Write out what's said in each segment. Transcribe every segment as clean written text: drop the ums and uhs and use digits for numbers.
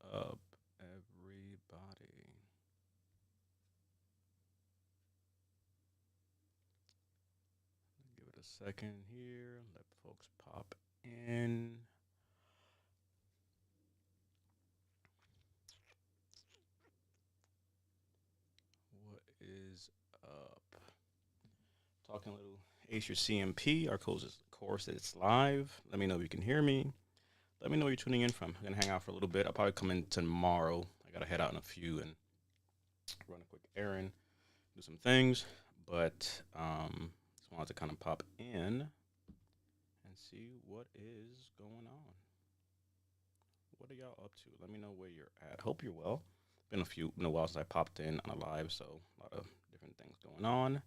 up, everybody? Give it a second here. Let folks pop in. What is up? Talking a little Acer CMP. Our course is live. Let me know if you can hear me. Let me know where you're tuning in from. I'm gonna hang out for a little bit. I'll probably come in tomorrow. I gotta head out in a few and run a quick errand, do some things. But just wanted to kind of pop in and see what is going on. What are y'all up to? Let me know where you're at. Hope you're well. Been a while since I popped in on a live, so a lot of different things going on.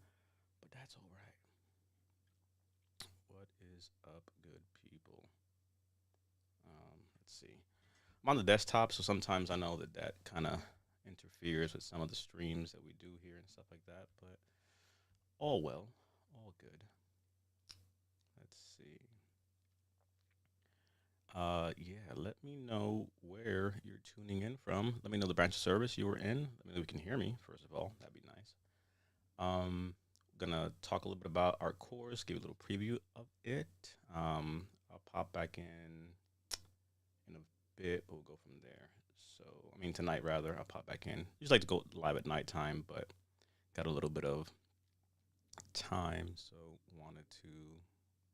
But that's all right. What is up, good people? Let's see. I'm on the desktop, so sometimes I know that that kind of interferes with some of the streams that we do here and stuff like that. But all well, all good. Let's see. Yeah, let me know where you're tuning in from. Let me know the branch of service you were in. Let me know if you can hear me, first of all. That'd be nice. Um, gonna talk a little bit about our course, give you a little preview of it. I'll pop back in a bit, but we'll go from there. So, I mean, tonight rather, I'll pop back in. Usually like to go live at nighttime, but got a little bit of time, so wanted to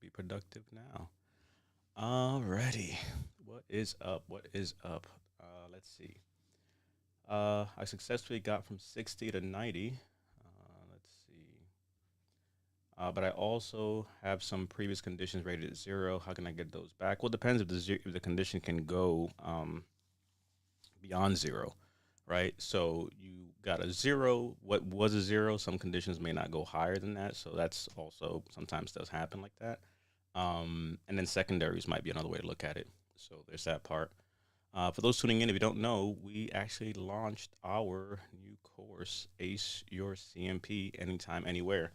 be productive now. Alrighty. What is up? What is up? Let's see. I successfully got from 60 to 90. Let's see. But I also have some previous conditions rated at zero. How can I get those back? Well, it depends if the condition can go beyond zero, right? So you got a zero. What was a zero? Some conditions may not go higher than that. So that's also sometimes does happen like that. And then secondaries might be another way to look at it. So there's that part. For those tuning in, if you don't know, we actually launched our new course, Ace Your CMP, Anytime, Anywhere.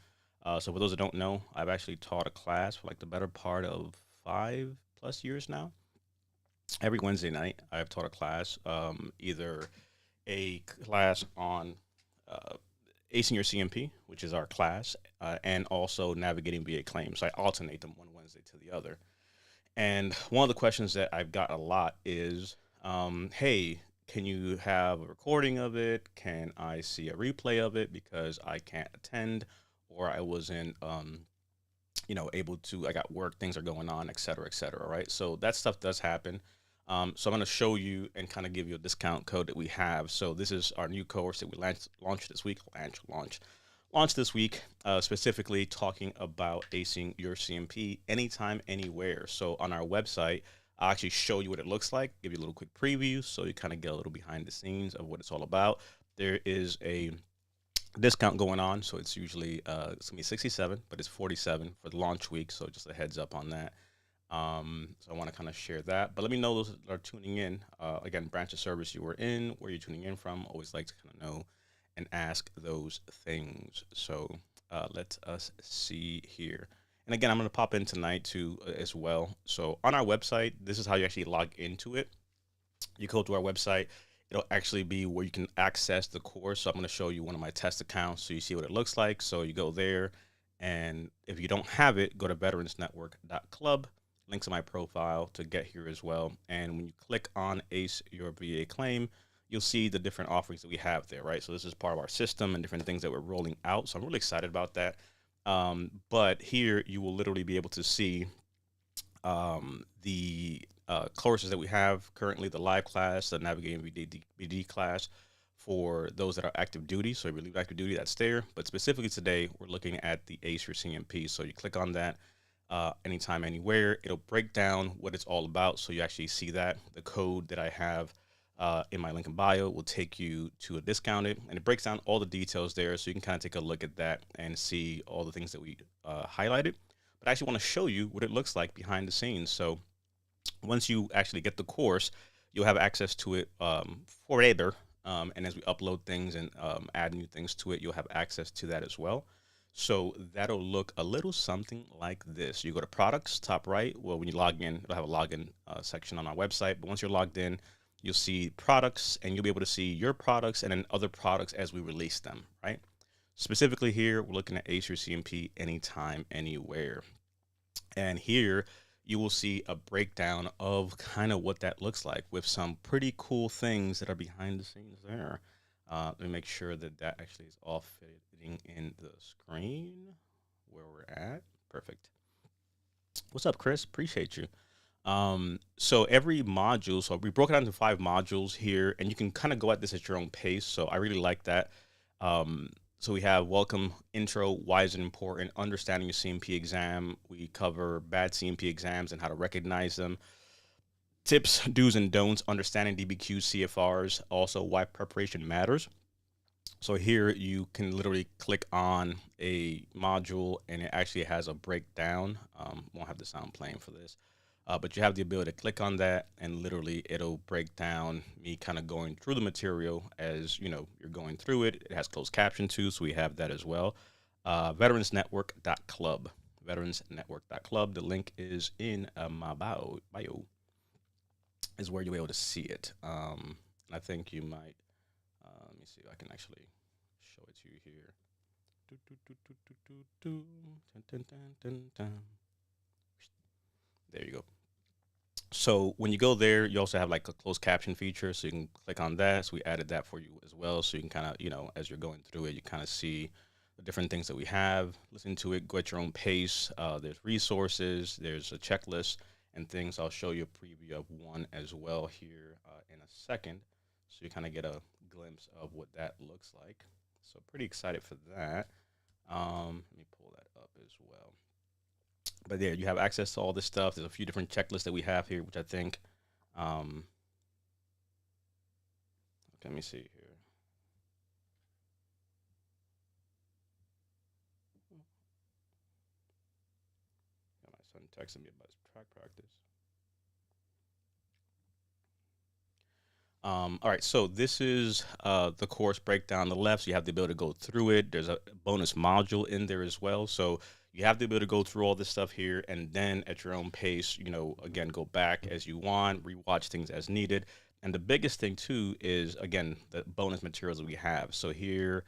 So for those that don't know, I've actually taught a class for like the better part of 5+ years now. Every Wednesday night, I've taught a class, either a class on uh, acing your CMP, which is our class, and also navigating VA claims. So I alternate them one Wednesday to the other. And one of the questions that I've got a lot is, hey, can you have a recording of it? Can I see a replay of it because I can't attend or I wasn't, able to, I got work, things are going on, et cetera, et cetera, right? So that stuff does happen. So I'm going to show you and kind of give you a discount code that we have. So this is our new course that we launched this week, launched this week, specifically talking about acing your CMP anytime, anywhere. So on our website, I'll actually show you what it looks like, give you a little quick preview so you kind of get a little behind the scenes of what it's all about. There is a discount going on, so it's usually it's gonna be 67, but it's 47 for the launch week. So just a heads up on that. So I want to kind of share that, but let me know those that are tuning in. Again, branch of service you were in, where you're tuning in from. Always like to kind of know and ask those things. So let us see here. And again, I'm going to pop in tonight too as well. So on our website, this is how you actually log into it. You go to our website. It'll actually be where you can access the course. So I'm going to show you one of my test accounts so you see what it looks like. So you go there, and if you don't have it, go to veteransnetwork.club. Links in my profile to get here as well. And when you click on ACE Your VA Claim, you'll see the different offerings that we have there, right? So this is part of our system and different things that we're rolling out. So I'm really excited about that. But here you will literally be able to see the courses that we have currently, the live class, the Navigating VD class for those that are active duty. So if you leave active duty, that's there. But specifically today, we're looking at the ACE for CMP. So you click on that anytime, anywhere. It'll break down what it's all about. So you actually see that. The code that I have in my link in bio will take you to a discounted, and it breaks down all the details there. So you can kind of take a look at that and see all the things that we highlighted. But I actually want to show you what it looks like behind the scenes. So once you actually get the course, you'll have access to it forever. And as we upload things and add new things to it, you'll have access to that as well. So that'll look a little something like this. You go to products, top right. Well, when you log in, it'll have a login section on our website. But once you're logged in, you'll see products, and you'll be able to see your products and then other products as we release them, right? Specifically here, we're looking at Acer CMP anytime, anywhere. And here you will see a breakdown of kind of what that looks like with some pretty cool things that are behind the scenes there. Let me make sure that that actually is all fitting in the screen where we're at. Perfect. What's up, Chris? Appreciate you. So every module, so we broke it down into 5 modules here, and you can kind of go at this at your own pace. So I really like that. So we have welcome, intro, why is it important, understanding your CMP exam. We cover bad CMP exams and how to recognize them. Tips, do's and don'ts, understanding DBQs, CFRs, also why preparation matters. So here you can literally click on a module and it actually has a breakdown. Won't have the sound playing for this. But you have the ability to click on that and literally it'll break down me kind of going through the material as you know you're going through it. It has closed caption too, so we have that as well. Veteransnetwork.club. Veteransnetwork.club. The link is in my bio is where you'll be able to see it. I think you might. Let me see if I can actually show it to you here. There you go. So when you go there, you also have like a closed caption feature, so you can click on that. So we added that for you as well, so you can kind of, you know, as you're going through it, you kind of see the different things that we have. Listen to it, go at your own pace. There's resources, there's a checklist and things. I'll show you a preview of one as well here in a second, so you kind of get a glimpse of what that looks like. So pretty excited for that. Let me pull that up as well. But there, you have access to all this stuff. There's a few different checklists that we have here, which I think. Okay, let me see here. Got my son texting me about his track practice. All right, so this is the course breakdown on the left. So you have the ability to go through it. There's a bonus module in there as well. So you have the ability to go through all this stuff here and then at your own pace, you know, again, go back as you want, rewatch things as needed. And the biggest thing too is, again, the bonus materials that we have. So here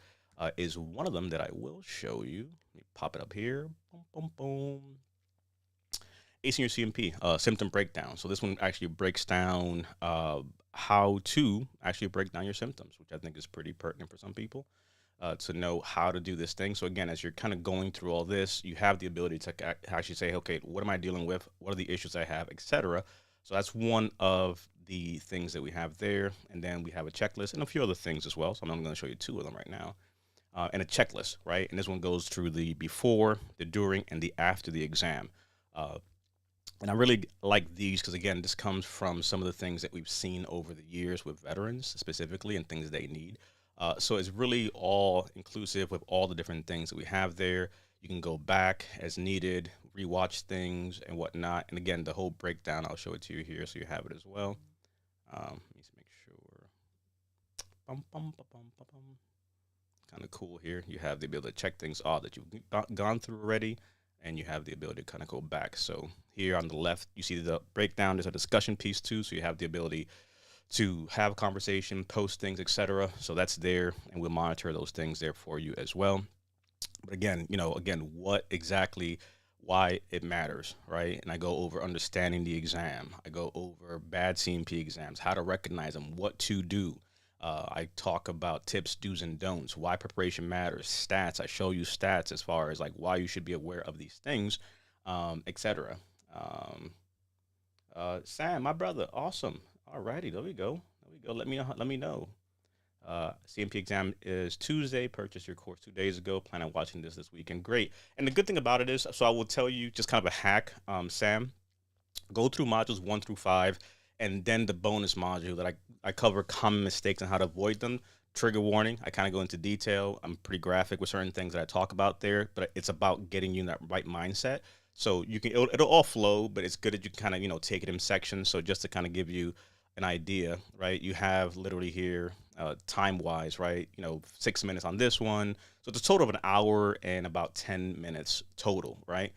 is one of them that I will show you. Let me pop it up here. Boom, boom, boom. ACE and your CMP, symptom breakdown. So this one actually breaks down how to actually break down your symptoms, which I think is pretty pertinent for some people to know how to do this thing. So again, as you're kind of going through all this, you have the ability to actually say, okay, what am I dealing with? What are the issues I have, etc. So that's one of the things that we have there. And then we have a checklist and a few other things as well. So I'm going to show you 2 of them right now. And a checklist, right? And this one goes through the before, the during, and the after the exam. And I really like these because, again, this comes from some of the things that we've seen over the years with veterans specifically and things they need. So it's really all inclusive with all the different things that we have there. You can go back as needed, rewatch things and whatnot. And again, the whole breakdown, I'll show it to you here so you have it as well. Let me just make sure. Kind of cool here. You have the ability to check things off that you've gone through already, and you have the ability to kind of go back. So here on the left, you see the breakdown. There's a discussion piece too, so you have the ability to have a conversation, post things, etc. So that's there, and we'll monitor those things there for you as well. But again, you know, what exactly, why it matters, right? And I go over understanding the exam. I go over bad CMP exams, how to recognize them, what to do. I talk about tips, do's, and don'ts, why preparation matters, stats. I show you stats as far as like why you should be aware of these things, etc. Sam, my brother, awesome. All righty, there we go. There we go. Let me know. Let me know. CMP exam is Tuesday. Purchased your course 2 days ago. Plan on watching this weekend. Great. And the good thing about it is, so I will tell you just kind of a hack, Sam. Go through modules 1 through 5, and then the bonus module that I cover common mistakes and how to avoid them. Trigger warning. I kind of go into detail. I'm pretty graphic with certain things that I talk about there, but it's about getting you in that right mindset. So you can it'll all flow, but it's good that you can kind of, you know, take it in sections. So just to kind of give you an idea, right? You have literally here time wise, right? You know, 6 minutes on this one. So it's a total of an hour and about 10 minutes total, right?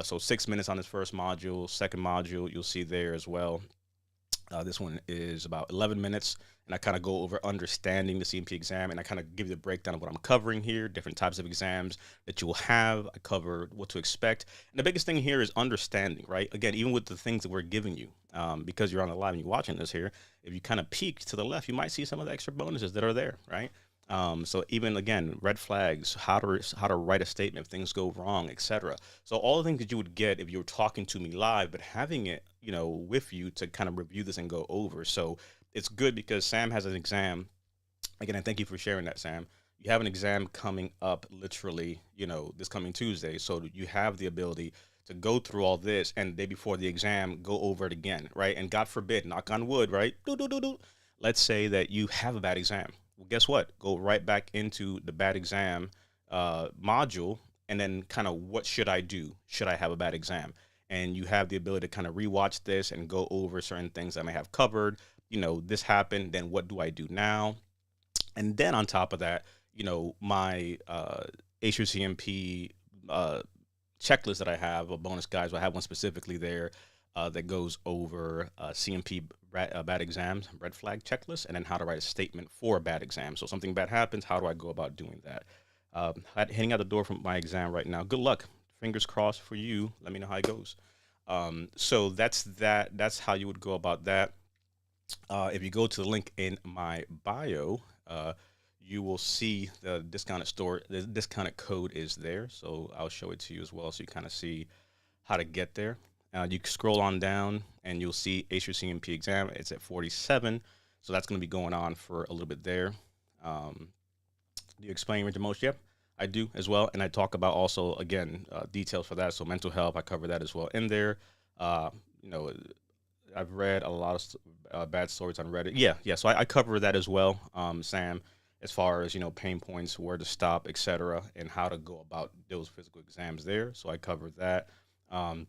So 6 minutes on this first module, second module, you'll see there as well. This one is about 11 minutes, and I kind of go over understanding the CMP exam, and I kind of give you the breakdown of what I'm covering here, different types of exams that you will have. I cover what to expect, and the biggest thing here is understanding, right? Again, even with the things that we're giving you, because you're on the live and you're watching this here, if you kind of peek to the left, you might see some of the extra bonuses that are there, right? So even again, red flags, how to write a statement if things go wrong, etc. So all the things that you would get if you were talking to me live, but having it, with you to kind of review this and go over. So it's good because Sam has an exam. Again, and thank you for sharing that, Sam. You have an exam coming up literally, this coming Tuesday. So you have the ability to go through all this and the day before the exam, go over it again, right? And God forbid, knock on wood, right? Do, do, do, do. Let's say that you have a bad exam. Well, guess what? Go right back into the bad exam module, and then kind of what should I do? Should I have a bad exam? And you have the ability to kind of rewatch this and go over certain things I may have covered. This happened, then what do I do now? And then on top of that, my HUCMP uh, checklist that I have, a bonus guys, I have one specifically there that goes over CMP bad exams, red flag checklist, and then how to write a statement for a bad exam. So something bad happens, how do I go about doing that? Heading out the door from my exam right now. Good luck. Fingers crossed for you. Let me know how it goes. So that's that. That's how you would go about that. If you go to the link in my bio, you will see the discounted store. The discounted code is there, so I'll show it to you as well, so you kind of see how to get there. You can scroll on down, and you'll see HUCMP exam. It's at 47, so that's going to be going on for a little bit there. Do you explain range of motion? Yep, I do as well, and I talk about also again details for that. So mental health, I cover that as well in there. Uh, you know, I've read a lot of bad stories on Reddit. Yeah, yeah. So I cover that as well, Sam, as far as pain points, where to stop, etc., and how to go about those physical exams there. So I cover that. Um,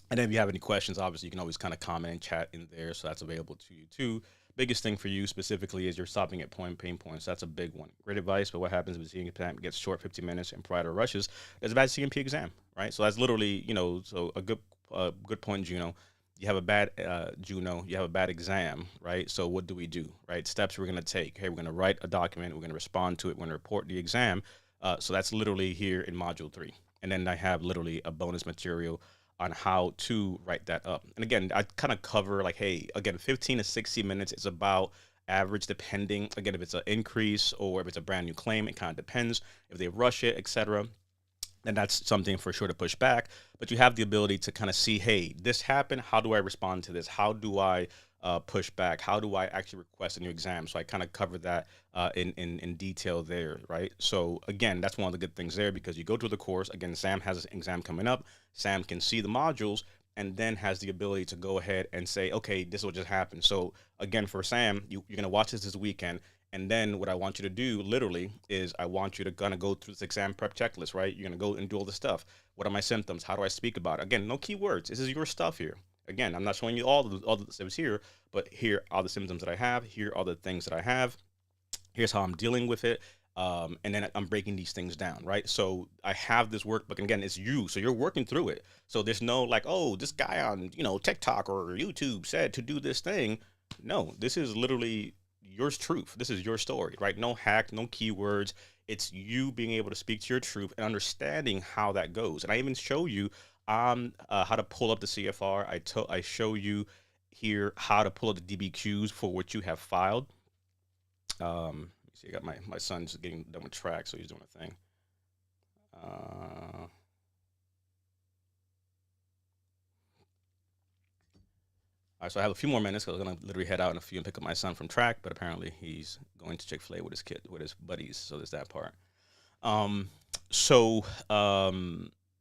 and then if you have any questions, obviously you can always kind of comment and chat in there. So that's available to you too. Biggest thing for you specifically is you're stopping at pain points. That's a big one. Great advice, but what happens if the CMP exam gets short, 50 minutes, and prior to rushes? There's a bad CMP exam, right? So that's literally, so a good point, Juno. You have a bad Juno, you have a bad exam, right? So what do we do, right? Steps we're going to take. Hey, we're going to write a document. We're going to respond to it. We're going to report the exam. So that's literally here in module 3. And then I have literally a bonus material on how to write that up. And again, I kind of cover like, hey, again, 15 to 60 minutes is about average, depending, again, if it's an increase or if it's a brand new claim, it kind of depends. If they rush it, etc., then that's something for sure to push back. But you have the ability to kind of see, hey, this happened. How do I respond to this? How do I push back? How do I actually request a new exam? So I kind of cover that in detail there, right? So again, that's one of the good things there because you go through the course. Again, Sam has an exam coming up. Sam can see the modules and then has the ability to go ahead and say, okay, this will just happen. So again, for Sam, you're going to watch this weekend. And then what I want you to do literally is I want you to kind of go through this exam prep checklist, right? You're going to go and do all the stuff. What are my symptoms? How do I speak about it? Again, no keywords. This is your stuff here. Again, I'm not showing you all the steps here, but here are the symptoms that I have. Here are the things that I have. Here's how I'm dealing with it. And then I'm breaking these things down, right? So I have this workbook, and again, it's you, so you're working through it. So there's no like, oh, this guy on TikTok or YouTube said to do this thing. No, this is literally your truth. This is your story, right? No hack, no keywords. It's you being able to speak to your truth and understanding how that goes. And I even show you how to pull up the CFR. I show you here how to pull up the DBQs for what you have filed. See, I got my son's getting done with track, so he's doing a thing. All right, so I have a few more minutes because I'm gonna literally head out in a few and pick up my son from track, but apparently he's going to Chick-fil-A with his buddies, so there's that part. Um, so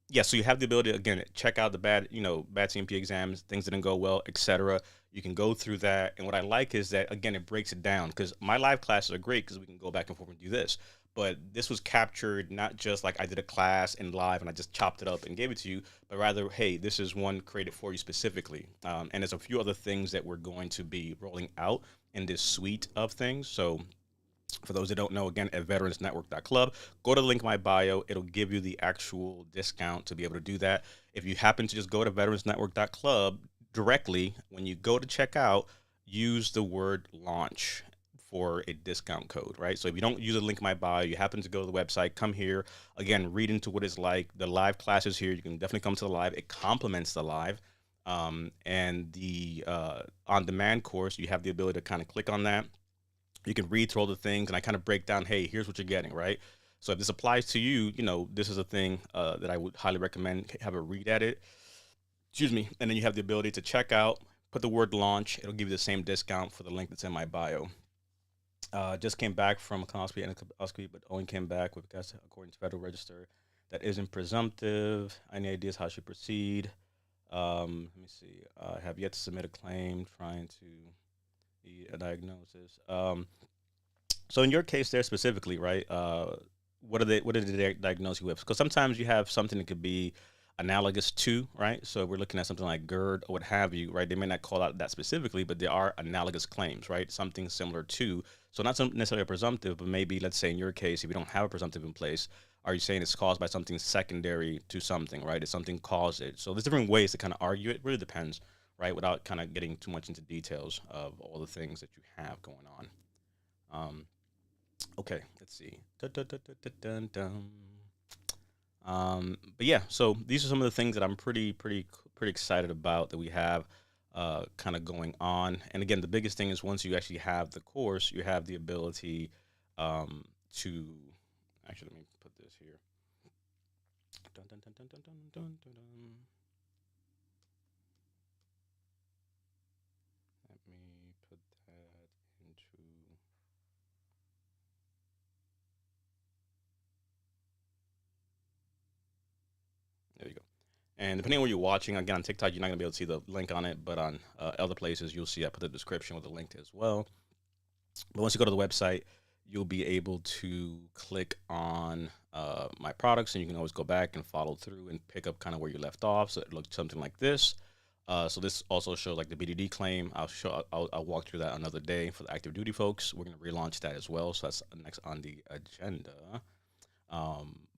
yeah, so you have the ability to, again, check out the bad CMP exams, things that didn't go well, etc. You can go through that, and what I like is that again it breaks it down because my live classes are great because we can go back and forth and do this. But this was captured not just like I did a class in live and I just chopped it up and gave it to you, but rather, hey, this is one created for you specifically. And there's a few other things that we're going to be rolling out in this suite of things. So for those that don't know, again, at veteransnetwork.club, go to the link in my bio. It'll give you the actual discount to be able to do that. If you happen to just go to veteransnetwork.club directly, when you go to check out, use the word launch for a discount code, right? So if you don't use a link in my bio, you happen to go to the website, come here, again, read into what it's like. The live classes here, you can definitely come to the live. It complements the live. And the on-demand course, you have the ability to kind of click on that. You can read through all the things, and I kind of break down, hey, here's what you're getting, right? So if this applies to you, this is a thing that I would highly recommend. Have a read at it. Excuse me. And then you have the ability to check out, put the word launch. It'll give you the same discount for the link that's in my bio. Just came back from a colonoscopy and a colonoscopy, but only came back with tests according to Federal Register. That isn't presumptive. Any ideas how I should proceed? Let me see. I have yet to submit a claim trying to a diagnosis. So in your case there specifically, right? What did they diagnose you with? Because sometimes you have something that could be analogous to, right? So if we're looking at something like GERD or what have you, right? They may not call out that specifically, but there are analogous claims, right? Something similar to. So not necessarily a presumptive, but maybe let's say in your case, if you don't have a presumptive in place, are you saying it's caused by something secondary to something, right? Did something cause it? So there's different ways to kind of argue it. Really depends, right? Without kind of getting too much into details of all the things that you have going on. Okay, let's see. Dun, dun, dun, dun, dun, dun. But yeah, so these are some of the things that I'm pretty excited about that we have kind of going on. And again, the biggest thing is once you actually have the course, you have the ability to actually let me put this here. Dun, dun, dun, dun, dun, dun, dun, dun, dun. Let me put that into. There you go. And depending on where you're watching, again on TikTok, you're not gonna be able to see the link on it, but on other places, you'll see I put the description with the link as well. But once you go to the website, you'll be able to click on my products, and you can always go back and follow through and pick up kind of where you left off. So it looks something like this. So this also shows like the BDD claim. I'll walk through that another day for the active duty folks. We're gonna relaunch that as well. So that's next on the agenda.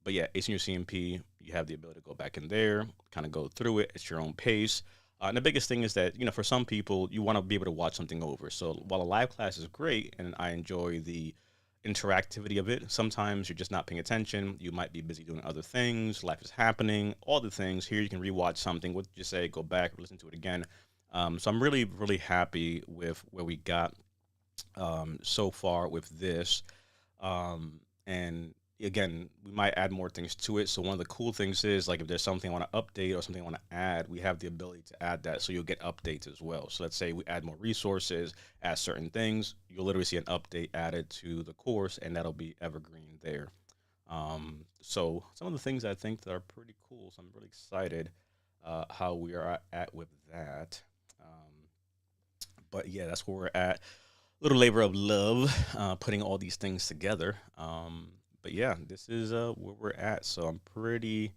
But yeah, Ace in your CMP, you have the ability to go back in there, kind of go through it at your own pace. And the biggest thing is that, for some people, you want to be able to watch something over. So while a live class is great and I enjoy the interactivity of it, sometimes you're just not paying attention. You might be busy doing other things. Life is happening, all the things. Here you can rewatch something. What did you say? Go back, listen to it again. So I'm really, really happy with where we got so far with this. And again, we might add more things to it. So one of the cool things is like if there's something I want to update or something I want to add, we have the ability to add that. So you'll get updates as well. So let's say we add more resources, add certain things, you'll literally see an update added to the course, and that'll be evergreen there. So some of the things I think that are pretty cool. So I'm really excited how we are at with that. But yeah, that's where we're at. Little labor of love, putting all these things together. But yeah, this is where we're at. So I'm pretty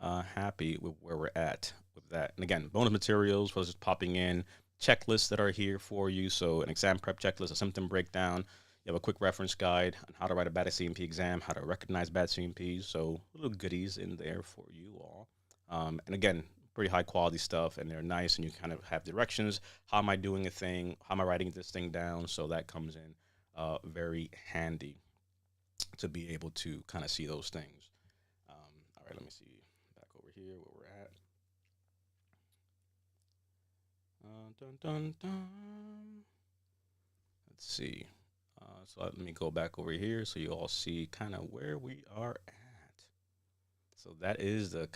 happy with where we're at with that. And again, bonus materials was just popping in checklists that are here for you. So an exam prep checklist, a symptom breakdown. You have a quick reference guide on how to write a bad CMP exam, how to recognize bad CMPs. So little goodies in there for you all. And again, pretty high quality stuff, and they're nice, and you kind of have directions. How am I doing a thing? How am I writing this thing down? So that comes in very handy to be able to kind of see those things. All right, let me see back over here where we're at. Dun, dun, dun. Let's see. So let me go back over here so you all see kind of where we are at. So that is the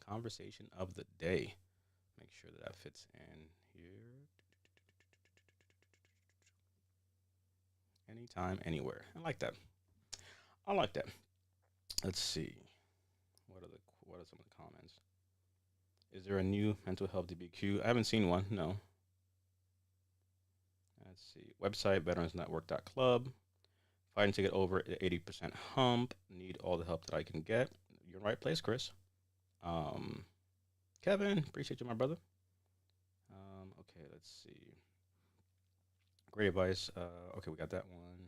conversation of the day. Make sure that fits in here. Anytime, anywhere. I like that. I like that. Let's see. What are some of the comments? Is there a new mental health DBQ? I haven't seen one. No. Let's see. Website veteransnetwork.club. Fighting to get over the 80% hump. Need all the help that I can get. You're in the right place, Chris. Kevin, appreciate you, my brother. Okay, let's see. Great advice. Okay, we got that one.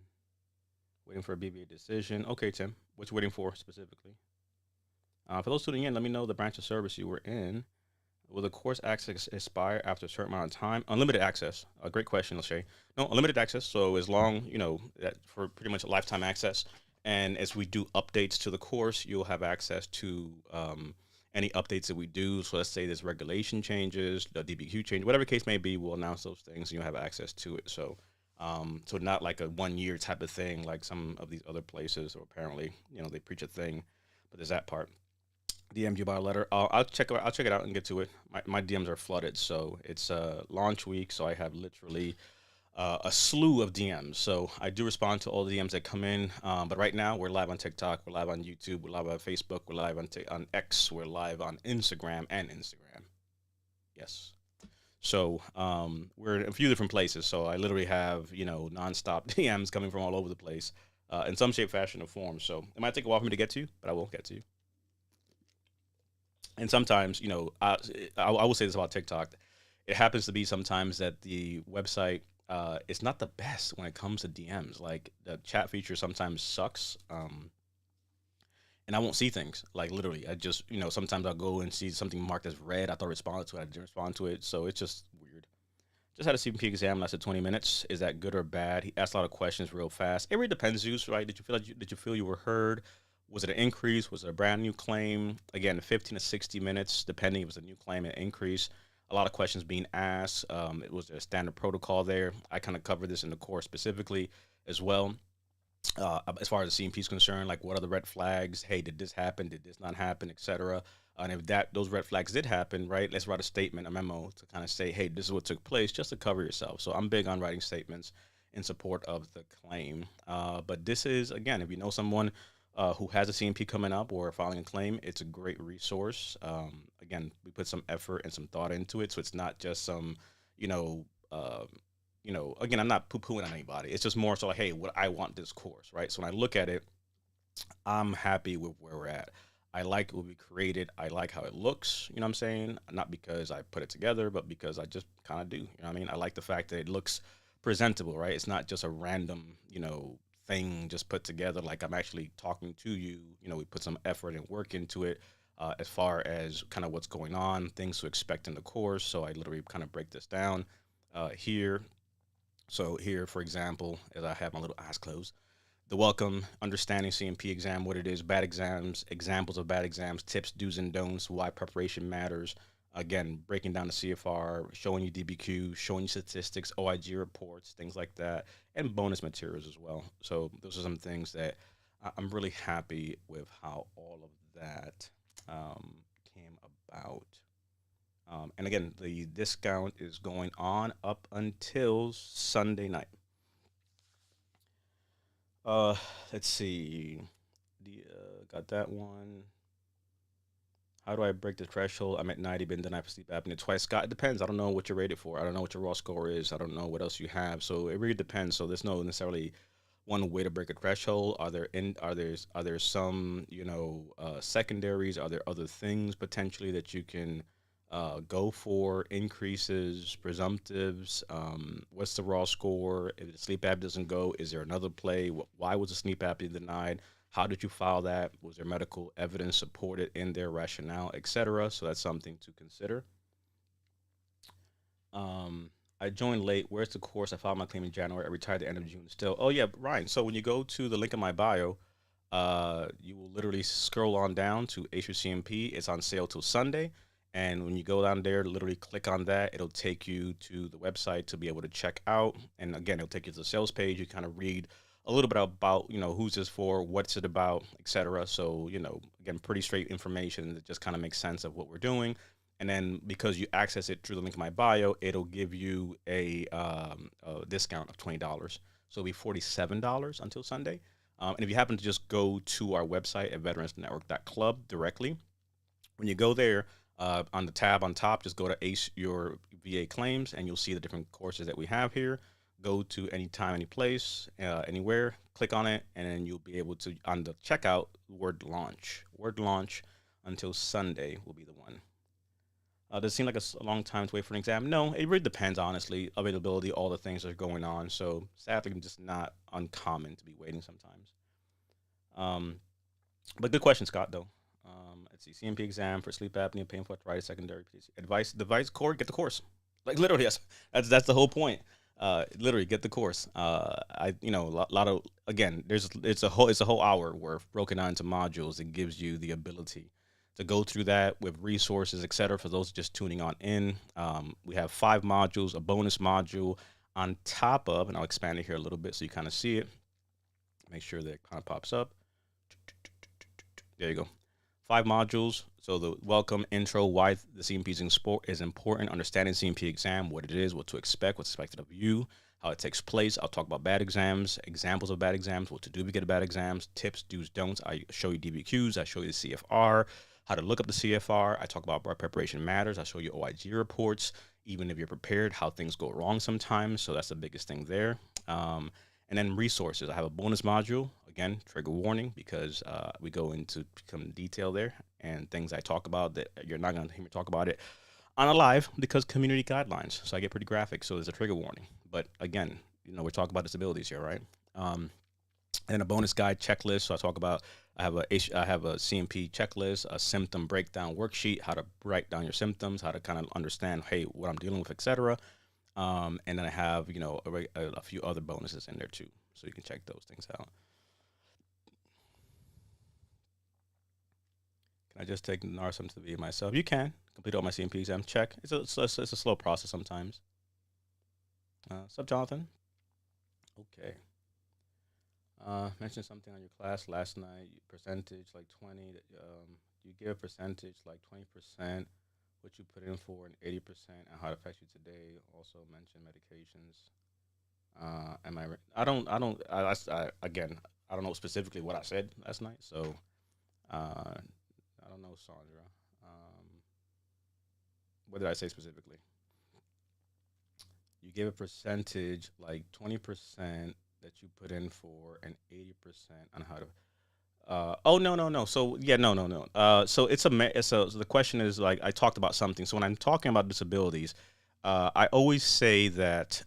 Waiting for a BBA decision. Okay, Tim. What you waiting for specifically? For those tuning in, let me know the branch of service you were in. Will the course access expire after a certain amount of time? Unlimited access. A great question, Lachey. No, unlimited access. So as long, that for pretty much lifetime access. And as we do updates to the course, you'll have access to any updates that we do. So let's say there's regulation changes, the DBQ change, whatever case may be, we'll announce those things and you'll have access to it. So not like a 1 year type of thing, like some of these other places, or apparently, they preach a thing, but there's that part. DM'd you by a letter. I'll check it out and get to it. My DMs are flooded, so it's launch week, so I have literally a slew of DMs. So I do respond to all the DMs that come in. But right now we're live on TikTok, we're live on YouTube, we're live on Facebook, we're live on X, we're live on Instagram and Instagram. Yes. So we're in a few different places. So I literally have nonstop DMs coming from all over the place, in some shape, fashion, or form. So it might take a while for me to get to you, but I will get to you. And sometimes, I will say this about TikTok. It happens to be sometimes that the website is not the best when it comes to DMs. Like the chat feature sometimes sucks, and I won't see things. Like literally, I just sometimes I'll go and see something marked as red. I thought I responded to it, I didn't respond to it, so it's just weird. Just had a CMP exam lasted 20 minutes. Is that good or bad? He asked a lot of questions real fast. It really depends, Zeus. Right? Did you feel you were heard? Was it an increase? Was it a brand new claim? Again, 15 to 60 minutes, depending if it was a new claim, an increase. A lot of questions being asked. It was a standard protocol there. I kind of covered this in the course specifically as well. As far as the CMP is concerned, like what are the red flags? Hey, did this happen? Did this not happen, etc. And if those red flags did happen, right, let's write a statement, a memo to kind of say, hey, this is what took place, just to cover yourself. So I'm big on writing statements in support of the claim. But this is, again, if you know someone who has a CMP coming up or filing a claim, it's a great resource. Again, we put some effort and some thought into it, so it's not just some, you know, uh, again, I'm not poo-pooing on anybody. It's just more so like, hey, what I want this course, right? So when I look at it, I'm happy with where we're at. I like what we created. I like how it looks. You know what I'm saying? Not because I put it together, but because I just kind of do. You know what I mean? I like the fact that it looks presentable, right? It's not just a random, thing just put together. Like I'm actually talking to you. We put some effort and work into it. As far as kind of what's going on, things to expect in the course. So I literally kind of break this down here. So here, for example, as I have my little eyes closed, the welcome, understanding CMP exam, what it is, bad exams, examples of bad exams, tips, do's and don'ts, why preparation matters. Again, breaking down the CFR, showing you DBQ, showing you statistics, OIG reports, things like that, and bonus materials as well. So those are some things that I'm really happy with how all of that came about. And again, the discount is going on up until Sunday night. Uh, let's see. Got that one. How do I break the threshold? I'm at 90, been denied for sleep apnea twice. Scott, it depends. I don't know what you're rated for. I don't know what your raw score is. I don't know what else you have. So it really depends. So there's no necessarily one way to break a threshold. Are there some secondaries? Are there other things potentially that you can go for? Increases, presumptives. What's the raw score? If the sleep app doesn't go, is there another play? Why was the sleep apnea denied? How did you file that? Was there medical evidence supported in their rationale, etc.? So that's something to consider. I joined late. Where's the course? I filed my claim in January. I retired at the end of June still. Oh, yeah, Ryan. So when you go to the link in my bio, you will literally scroll on down to HUCMP. It's on sale till Sunday. And when you go down there, literally click on that. It'll take you to the website to be able to check out. And again, it'll take you to the sales page. You kind of read a little bit about, who's this for, what's it about, etc. So, again, pretty straight information that just kind of makes sense of what we're doing. And then because you access it through the link in my bio, it'll give you a discount of $20. So it'll be $47 until Sunday. And if you happen to just go to our website at veteransnetwork.club directly, when you go there, on the tab on top, just go to Ace Your VA Claims, and you'll see the different courses that we have here. Go to any time, any place, anywhere, click on it, and then you'll be able to, on the checkout, word launch. Word launch until Sunday will be the one. Does it seem like a long time to wait for an exam? No, it really depends, honestly. Availability, all the things that are going on. So sadly, just not uncommon to be waiting sometimes. But good question, Scott, though. Let's see, CMP exam for sleep apnea, painful arthritis, secondary advice, device, core, get the course. Like literally, that's the whole point. Literally, get the course. Lot of again, it's a whole hour worth broken down into modules. It gives you the ability to go through that with resources, etc. For those just tuning on in, we have 5 modules, a bonus module on top of, and I'll expand it here a little bit so you kind of see it. Make sure that it kind of pops up. There you go. 5 modules. So the welcome, intro, why the CMP is important, understanding CMP exam, what it is, what to expect, what's expected of you, how it takes place. I'll talk about bad exams, examples of bad exams, what to do to get bad exams, tips, do's, don'ts. I show you DBQs, I show you the CFR, how to look up the CFR. I talk about why preparation matters. I show you OIG reports, even if you're prepared, how things go wrong sometimes. So that's the biggest thing there. And then resources. I have a bonus module. Again, trigger warning, because we go into some detail there and things I talk about that you're not going to hear me talk about it on a live because community guidelines. So I get pretty graphic. So there's a trigger warning. But again, we're talking about disabilities here, right? And a bonus guide checklist. So I have a CMP checklist, a symptom breakdown worksheet, how to write down your symptoms, how to kind of understand, hey, what I'm dealing with, etc. And then I have, a few other bonuses in there too. So you can check those things out. Can I just take NARSM to be myself? You can complete all my CMP exam. Check. It's a slow process sometimes. Sup, Jonathan? Okay. Mentioned something on your class last night. Percentage like 20. You give a percentage like 20%, what you put in for, and 80%, and how it affects you today. Also mention medications. Again, I don't know specifically what I said last night, so I don't know, Sandra. What did I say specifically? You gave a percentage like 20% that you put in for, and 80% on how to. Oh, no. So yeah, no. So the question is, like, I talked about something. So when I'm talking about disabilities, I always say that,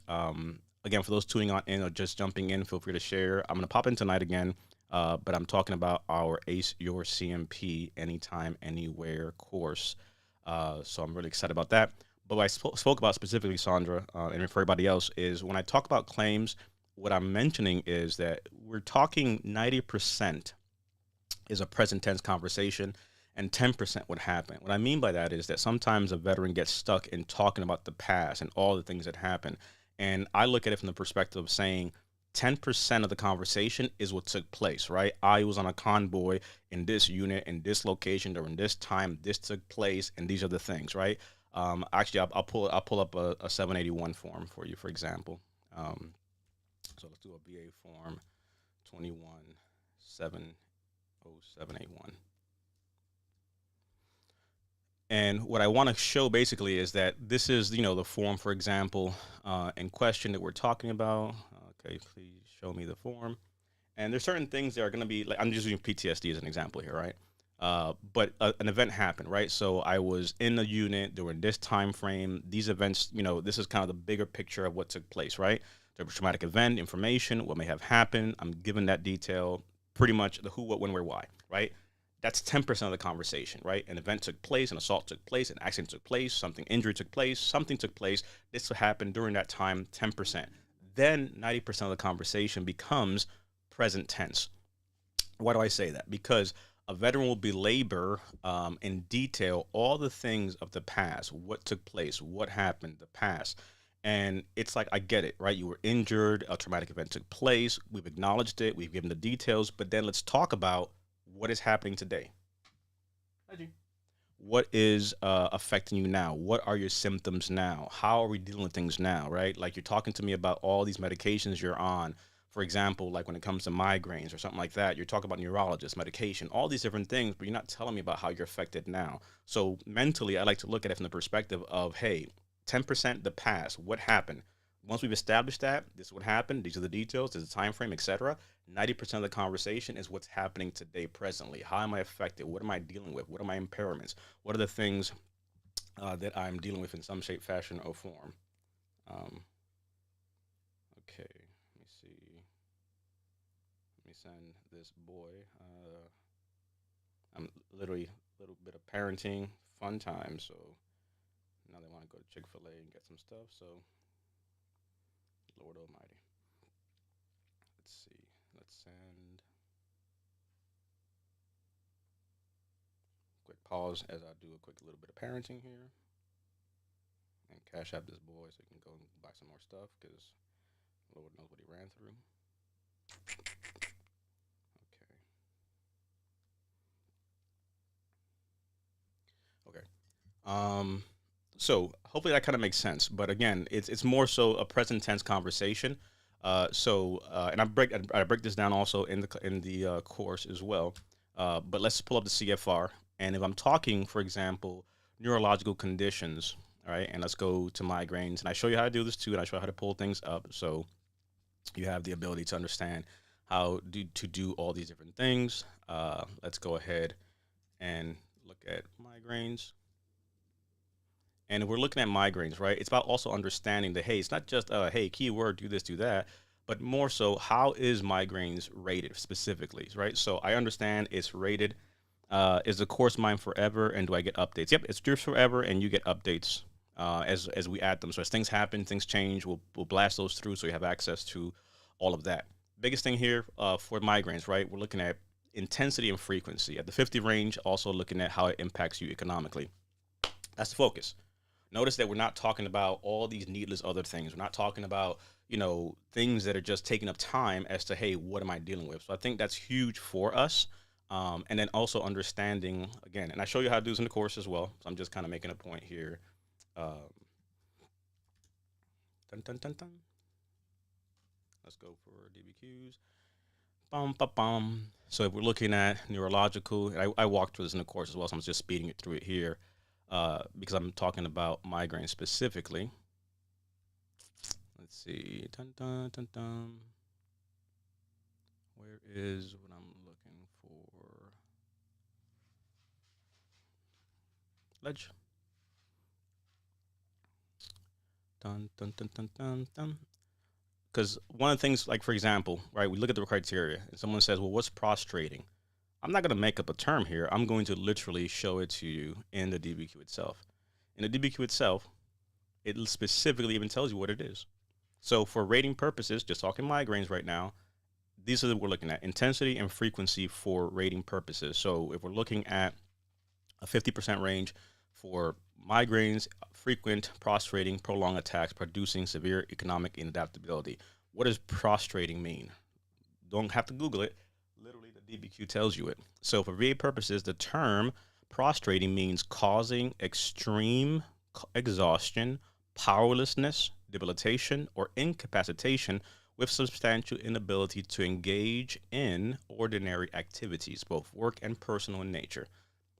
again, for those tuning on in or just jumping in, feel free to share. I'm gonna pop in tonight again, but I'm talking about our Ace Your CMP Anytime Anywhere course. So I'm really excited about that. But what I spoke about specifically, Sandra, and for everybody else, is when I talk about claims, what I'm mentioning is that we're talking 90% is a present tense conversation, and 10% would happen. What I mean by that is that sometimes a veteran gets stuck in talking about the past and all the things that happen. And I look at it from the perspective of saying 10% of the conversation is what took place, right? I was on a convoy in this unit, in this location, during this time, this took place, and these are the things, right? Actually, I'll pull up a 781 form for you, for example. So let's do a BA form 21-70781. And what I want to show basically is that this is, the form, for example, in question that we're talking about. Okay, please show me the form. And there's certain things that are going to be, like, I'm just using PTSD as an example here, right? But an event happened, right? So I was in the unit during this time frame. These events, this is kind of the bigger picture of what took place, right? The traumatic event, information, what may have happened. I'm given that detail, pretty much the who, what, when, where, why, right? That's 10% of the conversation, right? An event took place, an assault took place, an accident took place, injury took place, something took place. This happened during that time, 10%. Then 90% of the conversation becomes present tense. Why do I say that? Because a veteran will belabor in detail all the things of the past, what took place, what happened, the past. And it's like, I get it, right? You were injured, a traumatic event took place, we've acknowledged it, we've given the details, but then let's talk about what is happening today. What is affecting you now? What are your symptoms now? How are we dealing with things now, right? Like, you're talking to me about all these medications you're on. For example, like when it comes to migraines or something like that, you're talking about neurologists, medication, all these different things, but you're not telling me about how you're affected now. So mentally, I like to look at it from the perspective of, hey, 10% the past, what happened? Once we've established that, this is what happened, these are the details, this is the time frame, etc. 90% of the conversation is what's happening today, presently. How am I affected? What am I dealing with? What are my impairments? What are the things that I'm dealing with in some shape, fashion, or form? Okay, let me see. Let me send this boy. I'm literally a little bit of parenting, fun time. So now they want to go to Chick-fil-A and get some stuff. So Lord Almighty. Let's see. Let's send. Quick pause as I do a quick little bit of parenting here and cash out this boy so he can go and buy some more stuff because Lord knows what he ran through. Okay. Okay. So hopefully that kind of makes sense. But again, it's more so a present tense conversation. And I break this down also in the course as well. But let's pull up the CFR. And if I'm talking, for example, neurological conditions, all right, and let's go to migraines, and I show you how to do this too, and I show you how to pull things up, so you have the ability to understand to do all these different things. Let's go ahead and look at migraines. And if we're looking at migraines, right, it's about also understanding that, hey, it's not just, hey, keyword, do this, do that, but more so, how is migraines rated specifically, right? So I understand it's rated. Is the course mine forever, and do I get updates? Yep, it's yours forever, and you get updates as we add them. So as things happen, things change, we'll blast those through so you have access to all of that. Biggest thing here for migraines, right? We're looking at intensity and frequency. At the 50 range, also looking at how it impacts you economically. That's the focus. Notice that we're not talking about all these needless other things. We're not talking about, things that are just taking up time as to, hey, what am I dealing with? So I think that's huge for us. And then also understanding, again, and I show you how to do this in the course as well. So I'm just kind of making a point here. Um, dun, dun, dun, dun. Let's go for DBQs. Bum, ba, bum. So if we're looking at neurological, and I walked through this in the course as well, so I'm just speeding it through it here because I'm talking about migraine specifically. Let's see. Dun, dun, dun, dun. Where is what I'm looking for? Ledge. Dun, dun, dun, dun, dun, dun. Because one of the things, like for example, right, we look at the criteria and someone says, well, what's prostrating? I'm not going to make up a term here. I'm going to literally show it to you in the DBQ itself. In the DBQ itself, it specifically even tells you what it is. So for rating purposes, just talking migraines right now, these are what we're looking at: intensity and frequency for rating purposes. So if we're looking at a 50% range for migraines, frequent, prostrating, prolonged attacks, producing severe economic inadaptability. What does prostrating mean? Don't have to Google it. Literally, the DBQ tells you it. So for VA purposes, the term prostrating means causing extreme exhaustion, powerlessness, debilitation, or incapacitation with substantial inability to engage in ordinary activities, both work and personal in nature.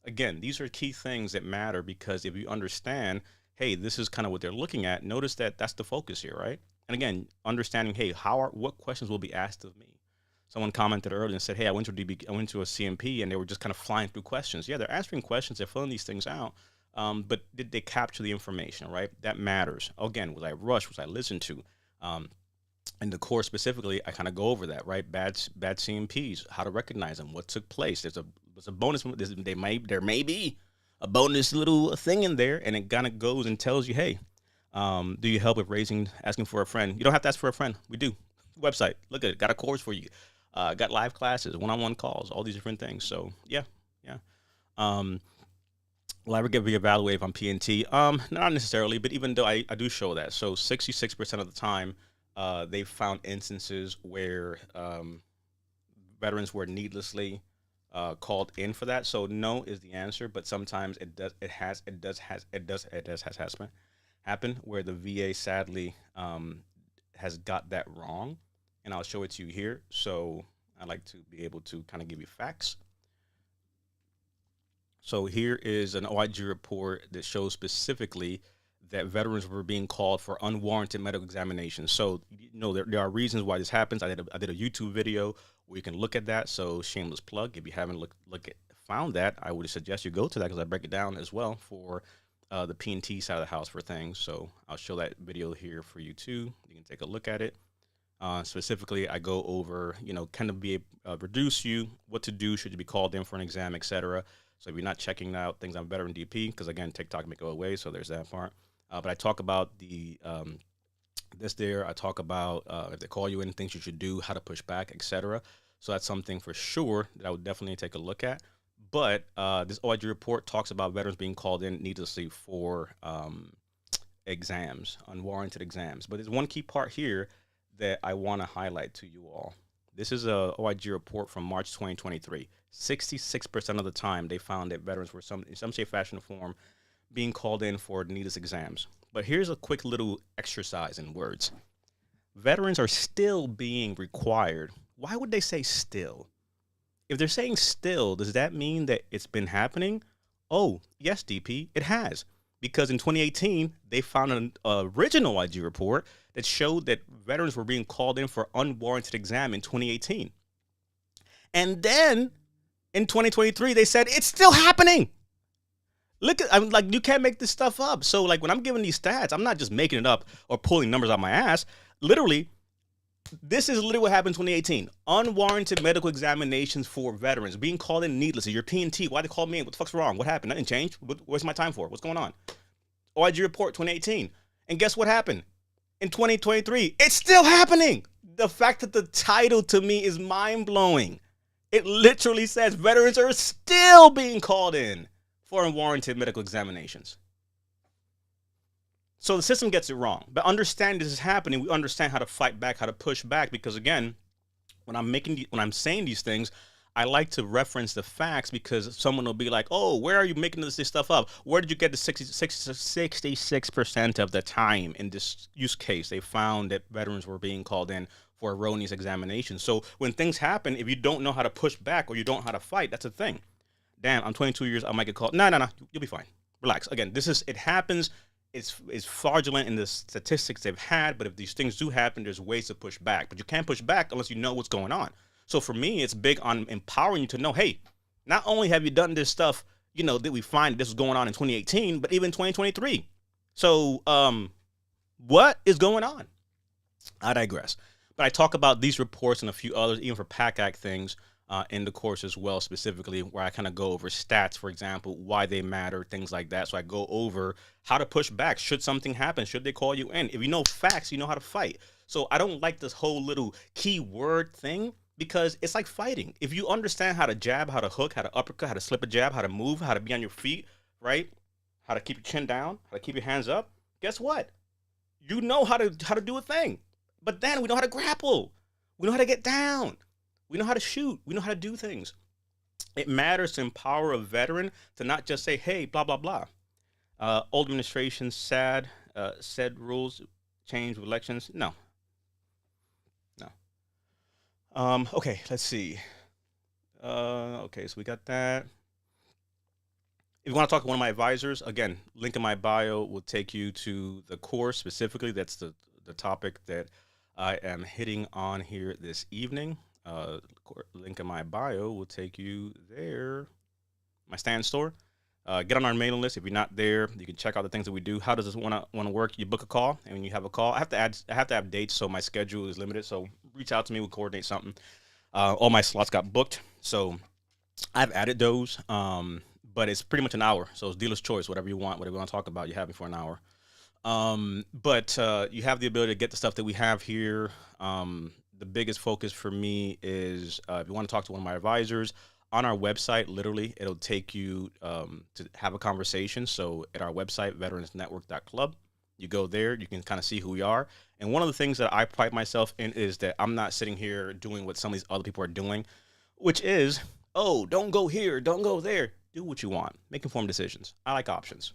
Again, these are key things that matter because if you understand, hey, this is kind of what they're looking at, notice that that's the focus here, right? And again, understanding, hey, what questions will be asked of me? Someone commented earlier and said, hey, I went to a CMP and they were just kind of flying through questions. Yeah, they're answering questions, they're filling these things out. But did they capture the information, right? That matters. Again, was I rushed? Was I listened to? In the course specifically, I kind of go over that, right? Bad CMPs, how to recognize them, what took place. There's a bonus. There may be a bonus little thing in there, and it kind of goes and tells you, hey, do you help with asking for a friend? You don't have to ask for a friend. We do. Website, look at it. Got a course for you. Got live classes, one-on-one calls, all these different things. So yeah. Um, will I ever get reevaluated on PNT? Not necessarily, but even though I do show that. So 66% of the time, they've found instances where veterans were needlessly called in for that. So no is the answer, but sometimes it does happen where the VA sadly has got that wrong, and I'll show it to you here. So I like to be able to kind of give you facts. So here is an OIG report that shows specifically that veterans were being called for unwarranted medical examinations. So, there are reasons why this happens. I did a YouTube video where you can look at that. So shameless plug. If you haven't found that, I would suggest you go to that because I break it down as well for the P&T side of the house for things. So I'll show that video here for you too. You can take a look at it. Specifically, I go over, kind of be reduce you, what to do, should you be called in for an exam, etc. So if you're not checking out things on Veteran DP, because again, TikTok may go away, so there's that part. But I talk about the this there. I talk about if they call you in, things you should do, how to push back, etc. So that's something for sure that I would definitely take a look at. But this OIG report talks about veterans being called in needlessly for exams, unwarranted exams. But there's one key part here that I want to highlight to you all. This is a OIG report from March 2023. 66% of the time, they found that veterans were in some shape, fashion, or form being called in for needless exams. But here's a quick little exercise in words. Veterans are still being required. Why would they say still? If they're saying still, does that mean that it's been happening? Oh, yes, DP, it has. Because in 2018, they found an original OIG report that showed that veterans were being called in for unwarranted exam in 2018. And then in 2023, they said it's still happening. I'm like, you can't make this stuff up. So like when I'm giving these stats, I'm not just making it up or pulling numbers out my ass. Literally, this is literally what happened in 2018. Unwarranted medical examinations for veterans being called in needlessly. Your P&T, why they called me in? What the fuck's wrong? What happened? Nothing changed. What's my time for? What's going on? OIG report 2018. And guess what happened? In 2023, it's still happening. The fact that the title to me is mind-blowing. It literally says veterans are still being called in for unwarranted medical examinations. So the system gets it wrong. But understand this is happening. We understand how to fight back, how to push back. Because again, when I'm saying these things, I like to reference the facts because someone will be like, oh, where are you making this stuff up? Where did you get the 66% of the time in this use case? They found that veterans were being called in for erroneous examinations. So when things happen, if you don't know how to push back or you don't know how to fight, that's a thing. Damn, I'm 22 years, I might get called. No, you'll be fine. Relax. Again, it happens. It's fraudulent in the statistics they've had, but if these things do happen, there's ways to push back. But you can't push back unless you know what's going on. So for me, it's big on empowering you to know, hey, not only have you done this stuff, that we find this was going on in 2018, but even 2023. So what is going on? I digress. But I talk about these reports and a few others, even for PAC Act things, in the course as well, specifically where I kind of go over stats, for example, why they matter, things like that. So I go over how to push back. Should something happen? Should they call you in? If you know facts, you know how to fight. So I don't like this whole little keyword thing because it's like fighting. If you understand how to jab, how to hook, how to uppercut, how to slip a jab, how to move, how to be on your feet, right? How to keep your chin down, how to keep your hands up. Guess what? You know how to do a thing. But then we know how to grapple. We know how to get down. We know how to shoot. We know how to do things. It matters to empower a veteran to not just say, hey, blah, blah, blah. Old administration said rules change with elections. No. Okay, let's see. Okay, so we got that. If you want to talk to one of my advisors, again, link in my bio will take you to the course specifically. That's the topic that I am hitting on here this evening. Link in my bio will take you there. My stand store. Get on our mailing list. If you're not there, you can check out the things that we do. How does this want to work? You book a call, and when you have a call, I have to have dates, so my schedule is limited. So reach out to me. We'll coordinate something. All my slots got booked, so I've added those. But it's pretty much an hour, so it's dealer's choice. Whatever you want to talk about, you have me for an hour. But you have the ability to get the stuff that we have here. The biggest focus for me is if you want to talk to one of my advisors on our website, literally, it'll take you to have a conversation. So at our website, veteransnetwork.club, you go there, you can kind of see who we are. And one of the things that I pride myself in is that I'm not sitting here doing what some of these other people are doing, which is, oh, don't go here, don't go there. Do what you want. Make informed decisions. I like options.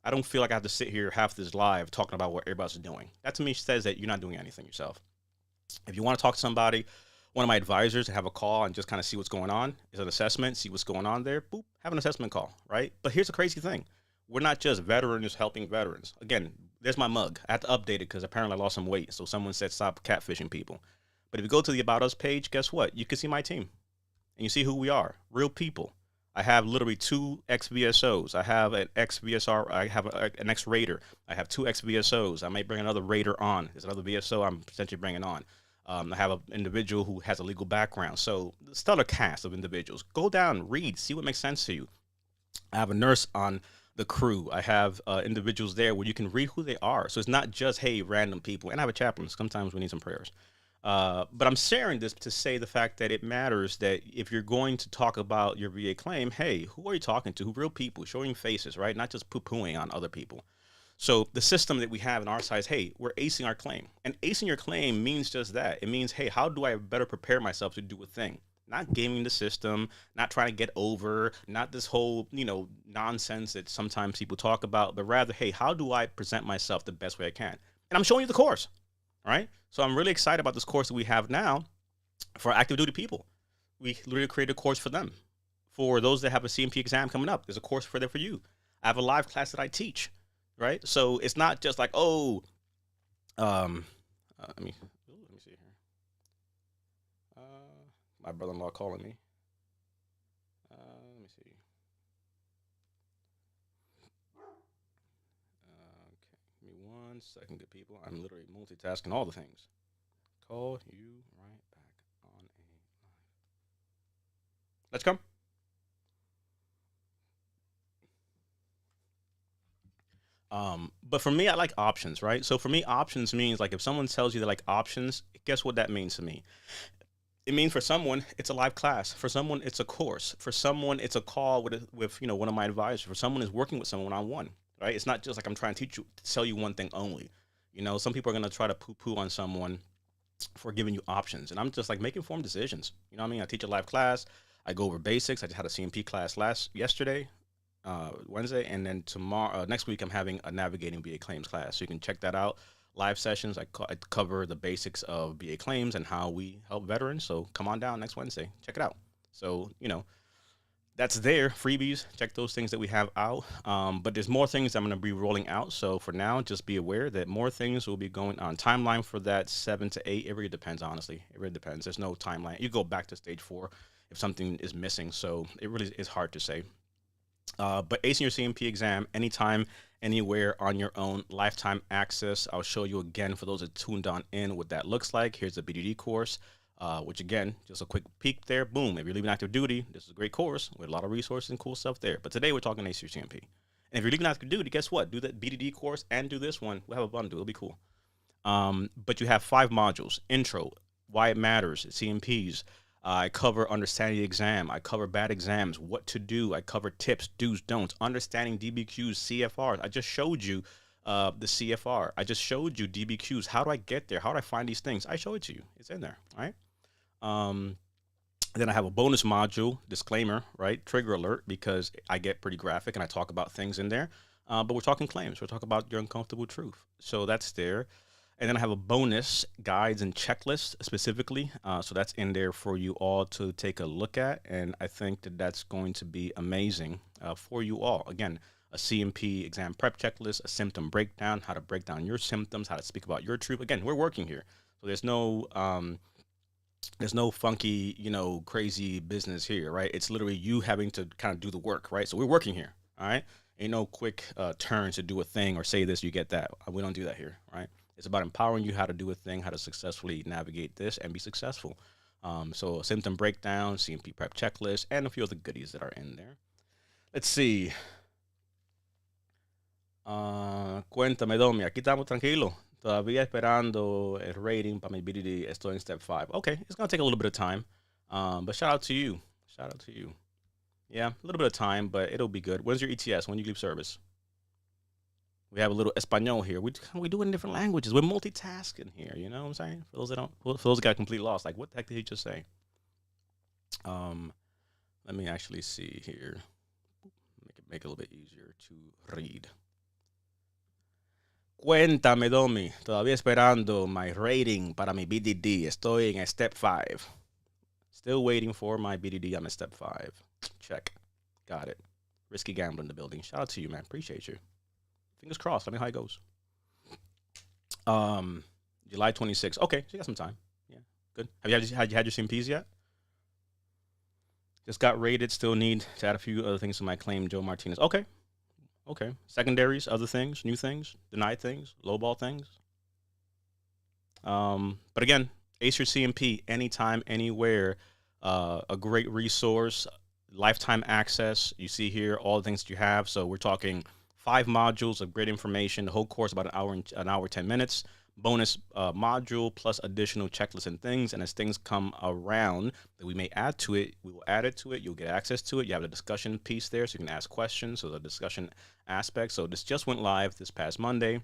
I don't feel like I have to sit here half this live talking about what everybody's doing. That to me says that you're not doing anything yourself. If you want to talk to somebody, one of my advisors, have a call and just kind of see what's going on, is an assessment, see what's going on there, boop, have an assessment call, right? But here's the crazy thing. We're not just veterans helping veterans. Again, there's my mug. I have to update it because apparently I lost some weight. So someone said stop catfishing people. But if you go to the About Us page, guess what? You can see my team. And you see who we are. Real people. I have literally 2 ex-VSOs. I have an ex-VSR. I have an ex-Raider. I have 2 ex-VSOs. I may bring another Raider on. There's another VSO I'm potentially bringing on. I have an individual who has a legal background. So, stellar cast of individuals. Go down, read, see what makes sense to you. I have a nurse on the crew. I have individuals there where you can read who they are. So it's not just, hey, random people. And I have a chaplain. Sometimes we need some prayers. But I'm sharing this to say the fact that it matters that if you're going to talk about your VA claim, hey, who are you talking to? Real people, showing faces, right? Not just poo-pooing on other people. So the system that we have in our side is, hey, we're acing our claim. And acing your claim means just that. It means, hey, how do I better prepare myself to do a thing? Not gaming the system, not trying to get over, not this whole, nonsense that sometimes people talk about, but rather, hey, how do I present myself the best way I can? And I'm showing you the course, all right? So I'm really excited about this course that we have now for active duty people. We literally created a course for them. For those that have a CMP exam coming up, there's a course for there for you. I have a live class that I teach, right? So it's not just like, oh, let me see here. My brother-in-law calling me. Let me see. Okay, give me 1 second, good people. I'm literally multitasking all the things. Call you right back on a live. Let's come. But for me, I like options, right? So for me, options means like if someone tells you they like options, guess what that means to me? It means for someone it's a live class, for someone it's a course, for someone it's a call with one of my advisors, for someone is working with someone on one, right? It's not just like I'm trying to teach you to tell you one thing only. Some people are going to try to poo poo on someone for giving you options, and I'm just like, make informed decisions. You know what I mean? I teach a live class, I go over basics. I just had a CMP class yesterday, Wednesday, and then tomorrow, next week, I'm having a navigating BA claims class. So you can check that out. Live sessions. I cover the basics of BA claims and how we help veterans. So come on down next Wednesday. Check it out. So that's there. Freebies. Check those things that we have out. But there's more things I'm going to be rolling out. So for now, just be aware that more things will be going on. Timeline for that 7 to 8. It really depends. Honestly, it really depends. There's no timeline. You go back to stage 4 if something is missing. So it really is hard to say. But acing your CMP exam anytime, anywhere on your own, lifetime access. I'll show you again for those that tuned on in what that looks like. Here's the BDD course, which again, just a quick peek there. Boom. If you're leaving active duty, this is a great course with a lot of resources and cool stuff there. But today we're talking acing your CMP. And if you're leaving active duty, guess what? Do that BDD course and do this one. We'll have a bundle. It'll be cool. But you have 5 modules: intro, why it matters, CMPs. I cover understanding the exam. I cover bad exams, what to do. I cover tips, do's, don'ts, understanding DBQs, CFRs. I just showed you the CFR. I just showed you DBQs. How do I get there? How do I find these things? I show it to you. It's in there, right? Then I have a bonus module, disclaimer, right? Trigger alert, because I get pretty graphic and I talk about things in there. But we're talking claims. We're talking about your uncomfortable truth. So that's there. And then I have a bonus guides and checklist specifically. So that's in there for you all to take a look at. And I think that that's going to be amazing for you all. Again, a CMP exam prep checklist, a symptom breakdown, how to break down your symptoms, how to speak about your truth. Again, we're working here. So there's no funky, crazy business here, right? It's literally you having to kind of do the work, right? So we're working here, all right? Ain't no quick turns to do a thing or say this, you get that. We don't do that here, right? It's about empowering you how to do a thing, how to successfully navigate this and be successful. So symptom breakdown, CMP prep checklist, and a few other goodies that are in there. Let's see. Cuéntame, Domi. Aquí estamos tranquilos. Todavía esperando el rating para mi BDD. Estoy en step 5. Okay, it's going to take a little bit of time. But shout out to you. Shout out to you. Yeah, a little bit of time, but it'll be good. When's your ETS? When you leave service? We have a little Espanol here. We do it in different languages. We're multitasking here. You know what I'm saying? For those that got completely lost, like what the heck did he just say? Let me actually see here. Make it a little bit easier to read. Cuéntame, Domi. Todavía esperando my rating para mi BDD. Estoy en step 5. Still waiting for my BDD. I'm in step 5. Check. Got it. Risky gambling in the building. Shout out to you, man. Appreciate you. Fingers crossed. Let me know how it goes. July 26th. Okay, so you got some time. Yeah, good. Have you had your CMPs yet? Just got rated. Still need to add a few other things to my claim, Joe Martinez. Okay. Secondaries, other things, new things, denied things, lowball things. But again, Ace Your CMP, anytime, anywhere. A great resource, lifetime access. You see here all the things that you have. So we're talking 5 modules of great information. The whole course about an hour 10 minutes. Bonus module plus additional checklists and things. And as things come around that we may add to it, we will add it to it. You'll get access to it. You have the discussion piece there, so you can ask questions. So the discussion aspect. So this just went live this past Monday.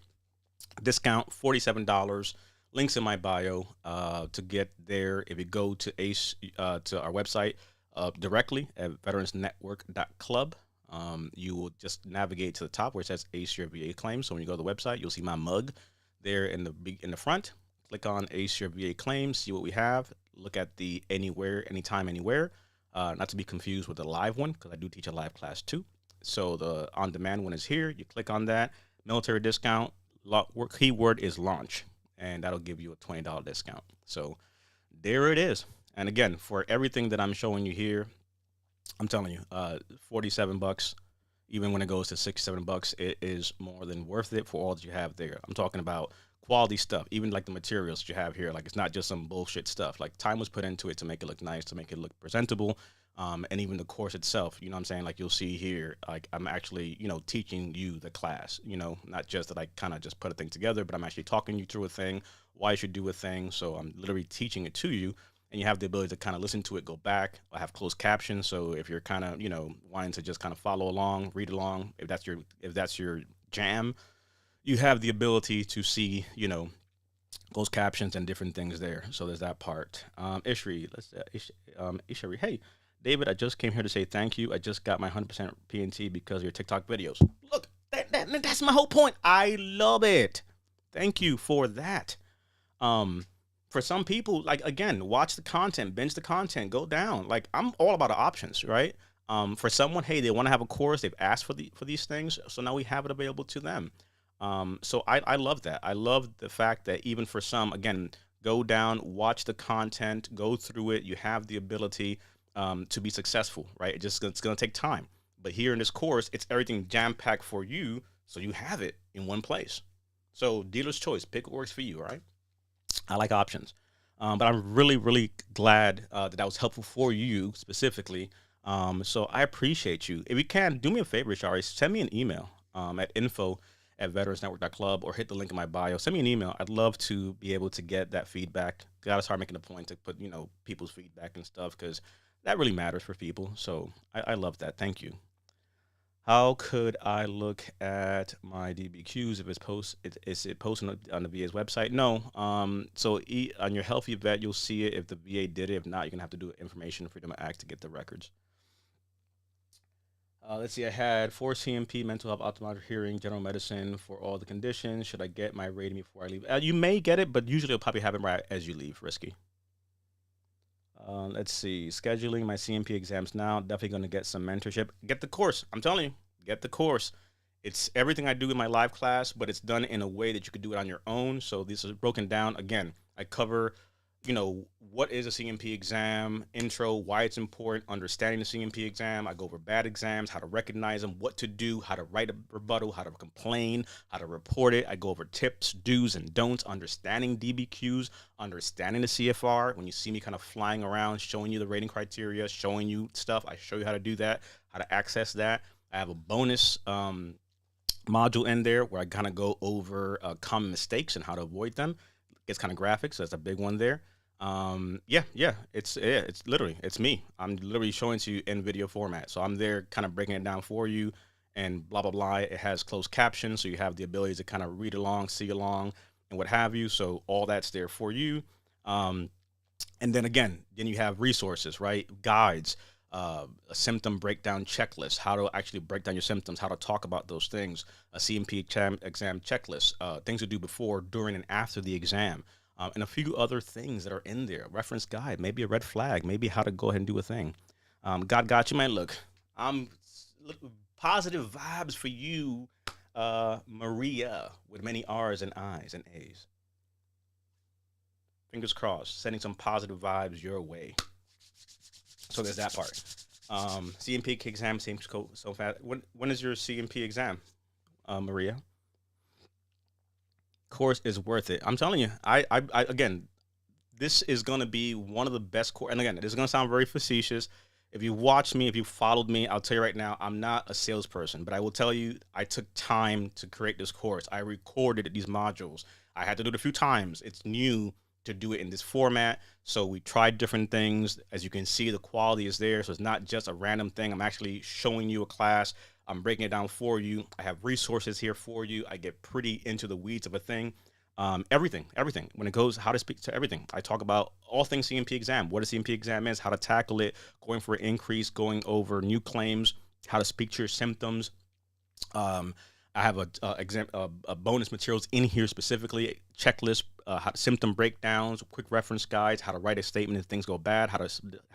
Discount $47. Links in my bio to get there. If you go to ACE to our website directly at veteransnetwork.club, you will just navigate to the top where it says ACE Your VA Claims. So when you go to the website, you'll see my mug there in the front. Click on ACE Your VA Claims, see what we have. Look at the anywhere, anytime, anywhere. Not to be confused with the live one, because I do teach a live class too. So the on-demand one is here. You click on that. Military discount. Keyword is launch, and that'll give you a $20 discount. So there it is. And again, for everything that I'm showing you here, I'm telling you, $47, even when it goes to $67, it is more than worth it for all that you have there. I'm talking about quality stuff, even like the materials that you have here. Like, it's not just some bullshit stuff. Like, time was put into it to make it look nice, to make it look presentable. And even the course itself, you know what I'm saying? Like, you'll see here, like, I'm actually, teaching you the class, not just that I kind of just put a thing together, but I'm actually talking you through a thing, why you should do a thing. So I'm literally teaching it to you, and you have the ability to kind of listen to it, go back. I have closed captions. So if you're kind of, wanting to just kind of follow along, read along, if that's your jam, you have the ability to see, closed captions and different things there. So there's that part. Ishri, Ishri, hey, David, I just came here to say thank you. I just got my 100% PNT because of your TikTok videos. Look, that's my whole point. I love it. Thank you for that. For some people, like, again, watch the content, binge the content, go down. Like, I'm all about the options, right? For someone, hey, they want to have a course, they've asked for these things, so now we have it available to them. So I love that. I love the fact that even for some, again, go down, watch the content, go through it. You have the ability to be successful, right? It's going to take time. But here in this course, it's everything jam-packed for you, so you have it in one place. So dealer's choice, pick what works for you, right? I like options. But I'm really, really glad that was helpful for you specifically. So I appreciate you. If you can, do me a favor, Shari, send me an email at info@veteransnetwork.club, or hit the link in my bio. Send me an email. I'd love to be able to get that feedback. Gotta start making a point to put, people's feedback and stuff, because that really matters for people. So I love that. Thank you. How could I look at my DBQs if is it posted on the VA's website? No. So on your Healthy Vet, you'll see it if the VA did it. If not, you're gonna have to do an Information Freedom Act to get the records. Let's see. I had 4 CMP, mental health, ophthalmology, hearing, general medicine for all the conditions. Should I get my rating before I leave? You may get it, but usually you'll probably have it right as you leave. Risky. Let's see. Scheduling my CMP exams now. Definitely going to get some mentorship. Get the course. I'm telling you, get the course. It's everything I do in my live class, but it's done in a way that you could do it on your own. So this is broken down. Again, I cover, what is a CMP exam, intro, why it's important, understanding the CMP exam. I go over bad exams, how to recognize them, what to do, how to write a rebuttal, how to complain, how to report it. I go over tips, do's, and don'ts, understanding DBQs, understanding the CFR. When you see me kind of flying around, showing you the rating criteria, showing you stuff, I show you how to do that, how to access that. I have a bonus module in there where I kind of go over common mistakes and how to avoid them. It gets kind of graphic, so that's a big one there. It's literally, it's me. I'm literally showing to you in video format. So I'm there kind of breaking it down for you, and blah, blah, blah. It has closed captions, so you have the ability to kind of read along, see along, and what have you. So all that's there for you. And then again, you have resources, right? Guides, a symptom breakdown checklist, how to actually break down your symptoms, how to talk about those things, a CMP exam checklist, things to do before, during, and after the exam. And a few other things that are in there. Reference guide, maybe a red flag, maybe how to go ahead and do a thing. God got you, man. Look, I'm positive vibes for you, Maria, with many R's and I's and A's. Fingers crossed, sending some positive vibes your way. So there's that part. CMP exam seems so fast. When is your CMP exam, Maria? Course is worth it. I'm telling you. I again, this is going to be one of the best course. And again, this is going to sound very facetious. If you watched me, if you followed me, I'll tell you right now, I'm not a salesperson, but I will tell you, I took time to create this course. I recorded these modules. I had to do it a few times. It's new to do it in this format. So we tried different things. As you can see, the quality is there. So it's not just a random thing. I'm actually showing you a class. I'm breaking it down for you. I have resources here for you. I get pretty into the weeds of a thing. Everything. When it goes, how to speak to everything. I talk about all things CMP exam, what a CMP exam is, how to tackle it, going for an increase, going over new claims, how to speak to your symptoms. I have a bonus materials in here specifically, checklist, symptom breakdowns, quick reference guides, how to write a statement if things go bad, how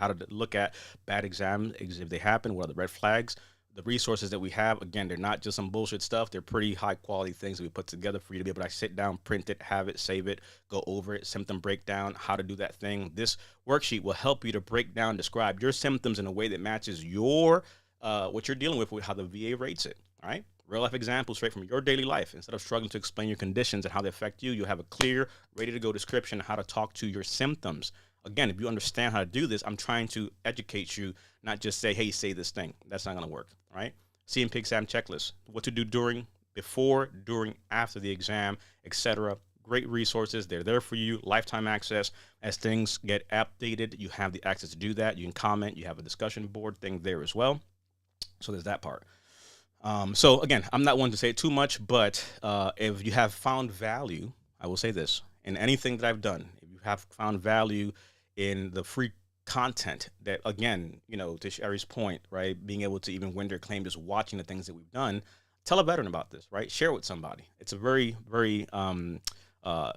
to look at bad exams if they happen, what are the red flags. The resources that we have, again, they're not just some bullshit stuff. They're pretty high quality things that we put together for you to be able to sit down, print it, have it, save it, go over it, symptom breakdown, how to do that thing. This worksheet will help you to break down, describe your symptoms in a way that matches your what you're dealing with how the VA rates it. All right. Real life examples straight from your daily life. Instead of struggling to explain your conditions and how they affect you, you'll have a clear, ready to go description of how to talk to your symptoms. Again, if you understand how to do this, I'm trying to educate you, not just say, hey, say this thing. That's not going to work, right? CMP exam checklist, what to do during, before, during, after the exam, etc. Great resources. They're there for you. Lifetime access. As things get updated, you have the access to do that. You can comment. You have a discussion board thing there as well. So there's that part. So again, I'm not one to say it too much, but if you have found value, I will say this, in anything that I've done, if you have found value in the free content that, again, to Sherry's point, right, being able to even win their claim just watching the things that we've done, tell a veteran about this, right? Share it with somebody. It's a very, very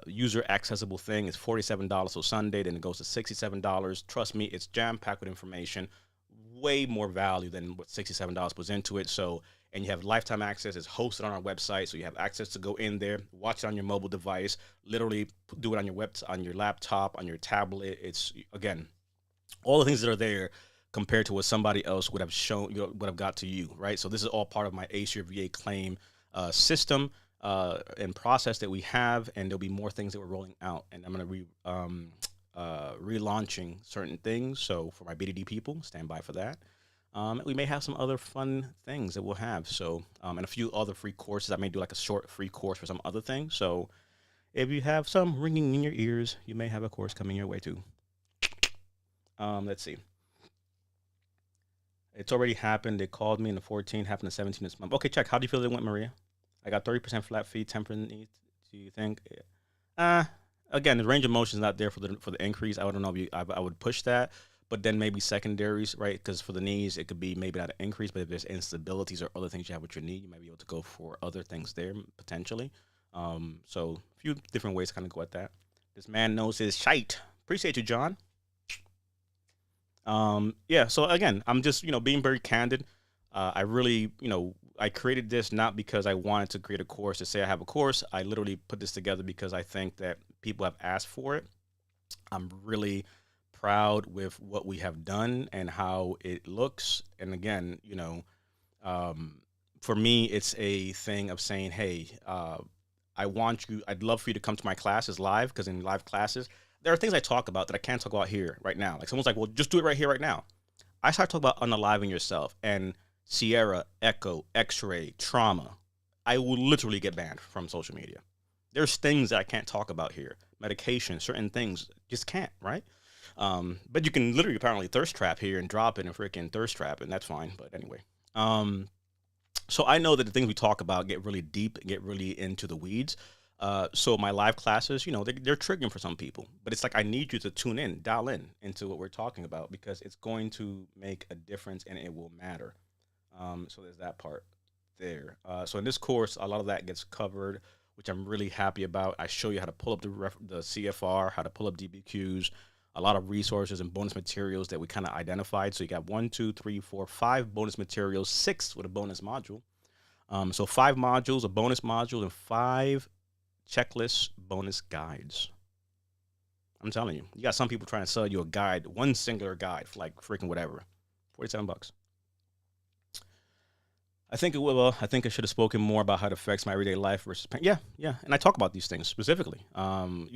user accessible thing. It's $47 till Sunday, then it goes to $67. Trust me, it's jam-packed with information, way more value than what $67 puts into it. So, and you have lifetime access. It's hosted on our website, so you have access to go in there, watch it on your mobile device, literally do it on your laptop, on your tablet. It's, again, all the things that are there compared to what somebody else would have shown, would have got to you, right? So this is all part of my Ace Your VA claim system and process that we have, and there'll be more things that we're rolling out, and I'm going to be relaunching certain things. So for my BDD people, stand by for that. We may have some other fun things that we'll have. So, and a few other free courses. I may do like a short free course for some other things. So if you have some ringing in your ears, you may have a course coming your way too. Let's see. It's already happened. They called me in the 14th, happened the 17th this month. Okay, check. How do you feel it went, Maria? I got 30% flat fee, 10% needs. Do you think? Again, the range of motion is not there for the increase. I don't know if I would push that. But then maybe secondaries, right? Because for the knees, it could be maybe not an increase, but if there's instabilities or other things you have with your knee, you might be able to go for other things there potentially. So a few different ways to kind of go at that. This man knows his shite. Appreciate you, John. Yeah, so again, I'm just, being very candid. I really, I created this not because I wanted to create a course to say I have a course. I literally put this together because I think that people have asked for it. I'm really proud with what we have done and how it looks. And again, for me, it's a thing of saying, hey, I'd love for you to come to my classes live, because in live classes, there are things I talk about that I can't talk about here right now. Like someone's like, well, just do it right here, right now. I start talking about unaliving yourself and Sierra, Echo, X-ray, trauma. I will literally get banned from social media. There's things that I can't talk about here. Medication, certain things, just can't, right? But you can literally apparently thirst trap here and drop it and freaking thirst trap, and that's fine. But anyway, so I know that the things we talk about get really deep, get really into the weeds. So my live classes, they're triggering for some people, but it's like, I need you to tune in, dial in into what we're talking about, because it's going to make a difference and it will matter. So there's that part there. So in this course, a lot of that gets covered, which I'm really happy about. I show you how to pull up the CFR, how to pull up DBQs, a lot of resources and bonus materials that we kind of identified. So you got 1, 2, 3, 4, 5 bonus materials, 6 with a bonus module. So 5 modules, a bonus module, and 5 checklist bonus guides. I'm telling you, you got some people trying to sell you a guide, one singular guide for like freaking whatever, $47. I think it will. I think I should have spoken more about how it affects my everyday life versus yeah, yeah. And I talk about these things specifically. When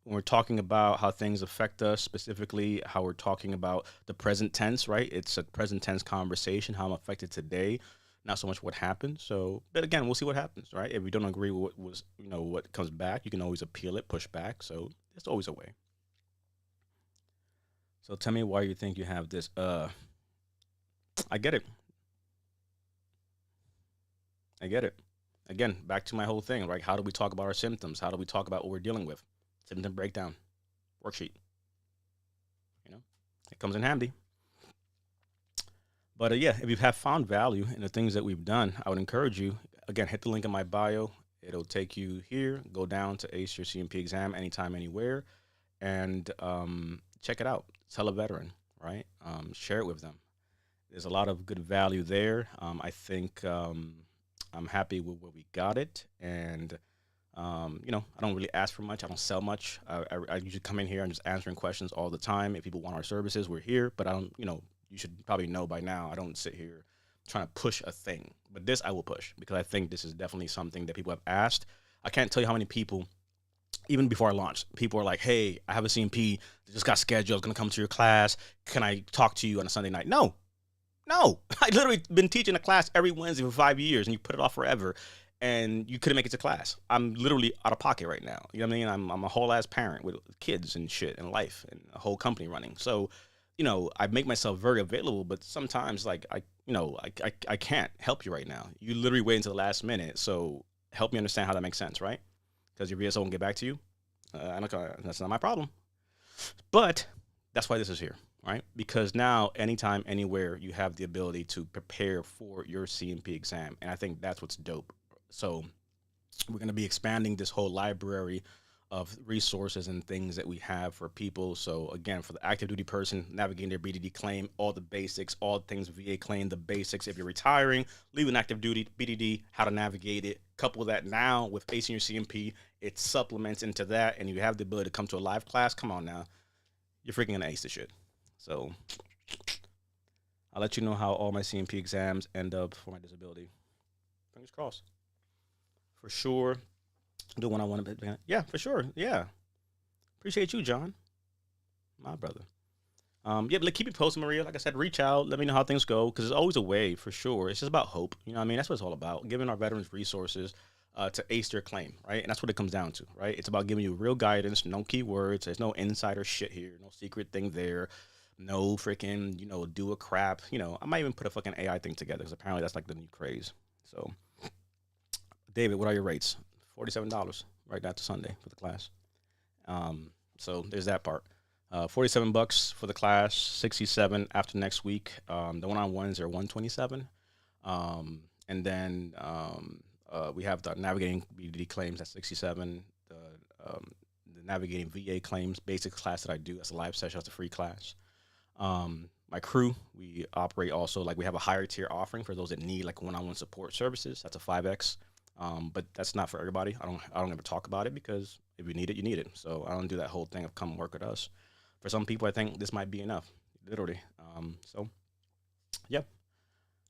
we're talking about how things affect us specifically, how we're talking about the present tense, right? It's a present tense conversation. How I'm affected today, not so much what happened. So, but again, we'll see what happens, right? If we don't agree with what was, what comes back, you can always appeal it, push back. So there's always a way. So tell me why you think you have this. I get it. I get it. Again, back to my whole thing, right? How do we talk about our symptoms? How do we talk about what we're dealing with? Symptom breakdown worksheet. You know, it comes in handy. But yeah, if you have found value in the things that we've done, I would encourage you. Again, hit the link in my bio. It'll take you here. Go down to Ace Your CMP exam anytime, anywhere, and check it out. Tell a veteran, right? Share it with them. There's a lot of good value there. I think I'm happy with where we got it, and I don't really ask for much. I don't sell much. I usually come in here and just answering questions all the time. If people want our services, we're here. But I don't, you should probably know by now. I don't sit here trying to push a thing, but this I will push because I think this is definitely something that people have asked. I can't tell you how many people, even before I launched, people are like, "Hey, I have a CMP that just got scheduled. I was gonna come to your class. Can I talk to you on a Sunday night?" No, no. I literally been teaching a class every Wednesday for 5 years, and you put it off forever, and you couldn't make it to class. I'm literally out of pocket right now. You know what I mean? I'm a whole ass parent with kids and shit and life and a whole company running. So, I make myself very available, but sometimes like I can't help you right now. You literally wait until the last minute. So help me understand how that makes sense, right? Because your VSO won't get back to you. I don't, that's not my problem. But that's why this is here, right? Because now, anytime, anywhere, you have the ability to prepare for your CMP exam. And I think that's what's dope. So, we're going to be expanding this whole library of resources and things that we have for people. So, again, for the active duty person navigating their BDD claim, all the basics, all the things VA claim, the basics. If you're retiring, leaving active duty, BDD, how to navigate it. Couple that now with facing your CMP, it supplements into that, and you have the ability to come to a live class. Come on now, you're freaking gonna ace the shit. So I'll let you know how all my CMP exams end up for my disability. Fingers crossed. For sure. The one I want to be. Yeah, for sure. Yeah. Appreciate you, John. My brother. Yeah, but like, keep me posted, Maria. Like I said, reach out. Let me know how things go because there's always a way for sure. It's just about hope. You know what I mean? That's what it's all about. Giving our veterans resources to ace their claim, right? And that's what it comes down to, right? It's about giving you real guidance, no keywords. There's no insider shit here, no secret thing there, no freaking, do a crap. I might even put a fucking AI thing together because apparently that's like the new craze. So, David, what are your rates? $47 right now to Sunday for the class. So there's that part. $47 for the class, 67 after next week. The one-on-ones are 127. And then we have the navigating BDD claims at 67. The navigating VA claims basic class that I do as a live session, as a free class. My crew, we operate also like we have a higher tier offering for those that need like one-on-one support services. That's a 5x. But that's not for everybody. I don't ever talk about it because if you need it, you need it. So I don't do that whole thing of come work with us. For some people, I think this might be enough, literally. So, yeah,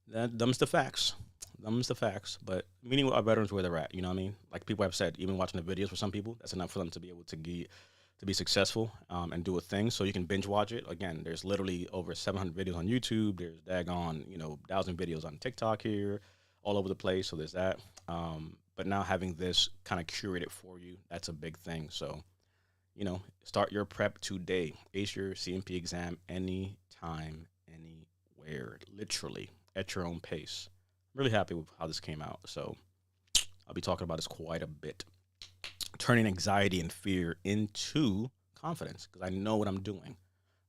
them's the facts. Them's the facts. But meeting our veterans where they're at, you know what I mean? Like people have said, even watching the videos for some people, that's enough for them to be able to be successful and do a thing. So you can binge watch it. Again, there's literally over 700 videos on YouTube. There's daggone, 1,000 videos on TikTok here, all over the place. So there's that. But now having this kind of curated for you, that's a big thing. So, start your prep today. Ace your CMP exam anytime, anywhere, literally at your own pace. I'm really happy with how this came out. So I'll be talking about this quite a bit. Turning anxiety and fear into confidence because I know what I'm doing,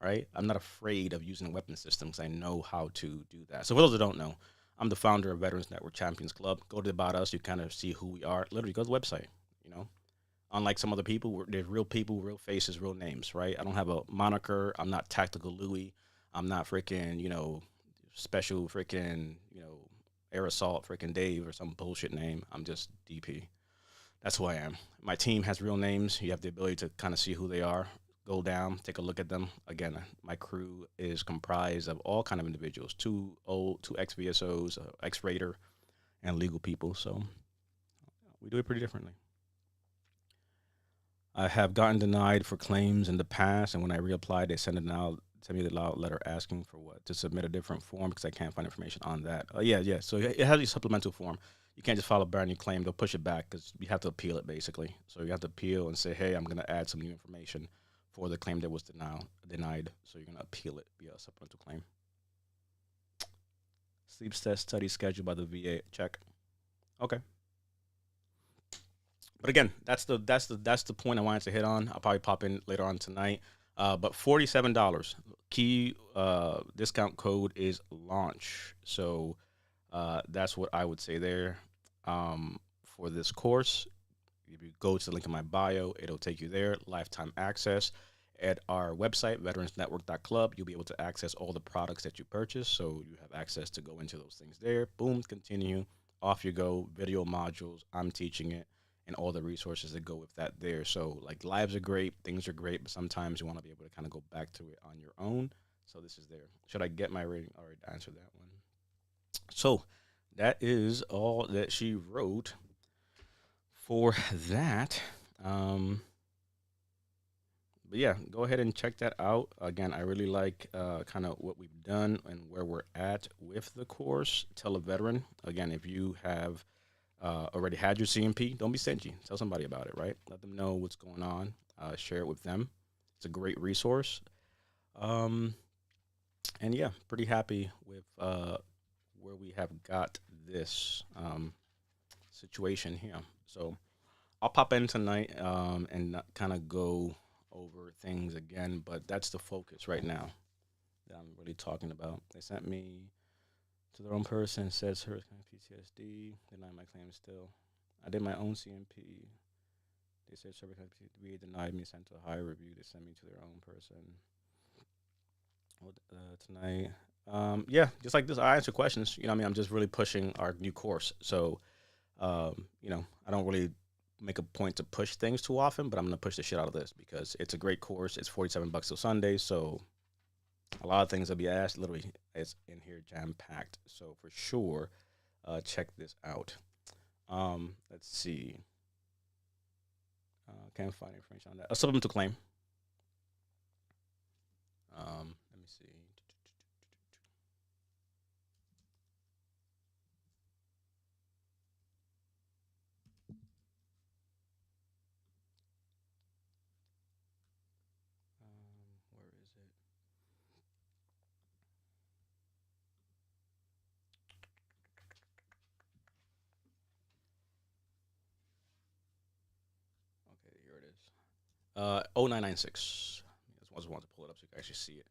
right? I'm not afraid of using a weapon system because I know how to do that. So for those that don't know, I'm the founder of Veterans Network Champions Club. Go to About Us. You kind of see who we are. Literally, go to the website, Unlike some other people, there's real people, real faces, real names, right? I don't have a moniker. I'm not Tactical Louis. I'm not freaking, special freaking, air assault freaking Dave or some bullshit name. I'm just DP. That's who I am. My team has real names. You have the ability to kind of see who they are. go down, take a look at them. Again, my crew is comprised of all kind of individuals: two ex VSOs, ex Raider, and legal people. So we do it pretty differently. I have gotten denied for claims in the past, and when I reapplied, they send me the loud letter asking for what to submit a different form because I can't find information on that. Yeah, yeah. So it has a supplemental form. You can't just file a brand new claim; they'll push it back because you have to appeal it basically. So you have to appeal and say, "Hey, I'm going to add some new information for the claim that was denied." So you're going to appeal it via a supplemental claim. Sleep test study scheduled by the VA. Check. Okay. But again, that's the point I wanted to hit on. I'll probably pop in later on tonight. But $47 key discount code is launch. So that's what I would say there. For this course, if you go to the link in my bio, it'll take you there. Lifetime access at our website, veteransnetwork.club. You'll be able to access all the products that you purchase. So you have access to go into those things there. Boom, continue. Off you go. Video modules. I'm teaching it and all the resources that go with that there. So like lives are great, things are great, but sometimes you want to be able to kind of go back to it on your own. So this is there. Should I get my rating? All right, answer that one. So that is all that she wrote for that. Um, but yeah, go ahead and check that out. Again, I really like kind of what we've done and where we're at with the course. Tell a veteran. Again, if you have already had your CMP, don't be stingy. Tell somebody about it, right? Let them know what's going on. Share it with them. It's a great resource. Um, and yeah, pretty happy with where we have got this situation here. So I'll pop in tonight and kind of go over things again, but that's the focus right now that I'm really talking about. They sent me to their own person, says her PTSD, deny my claim still. I did my own CMP. They said service PTSD denied me, sent to a higher review. They sent me to their own person. Tonight. Yeah, just like this, I answer questions. You know, what I mean, I'm just really pushing our new course. So, I don't really make a point to push things too often, but I'm gonna push the shit out of this because it's a great course. It's $47 till Sunday, so a lot of things will be asked. Literally, it's in here jam packed. So for sure, check this out. Let's see. Can't find information on that. A supplemental claim. Let me see. Where is it? Okay, here it is. 0996. I just want to pull it up so you can actually see it.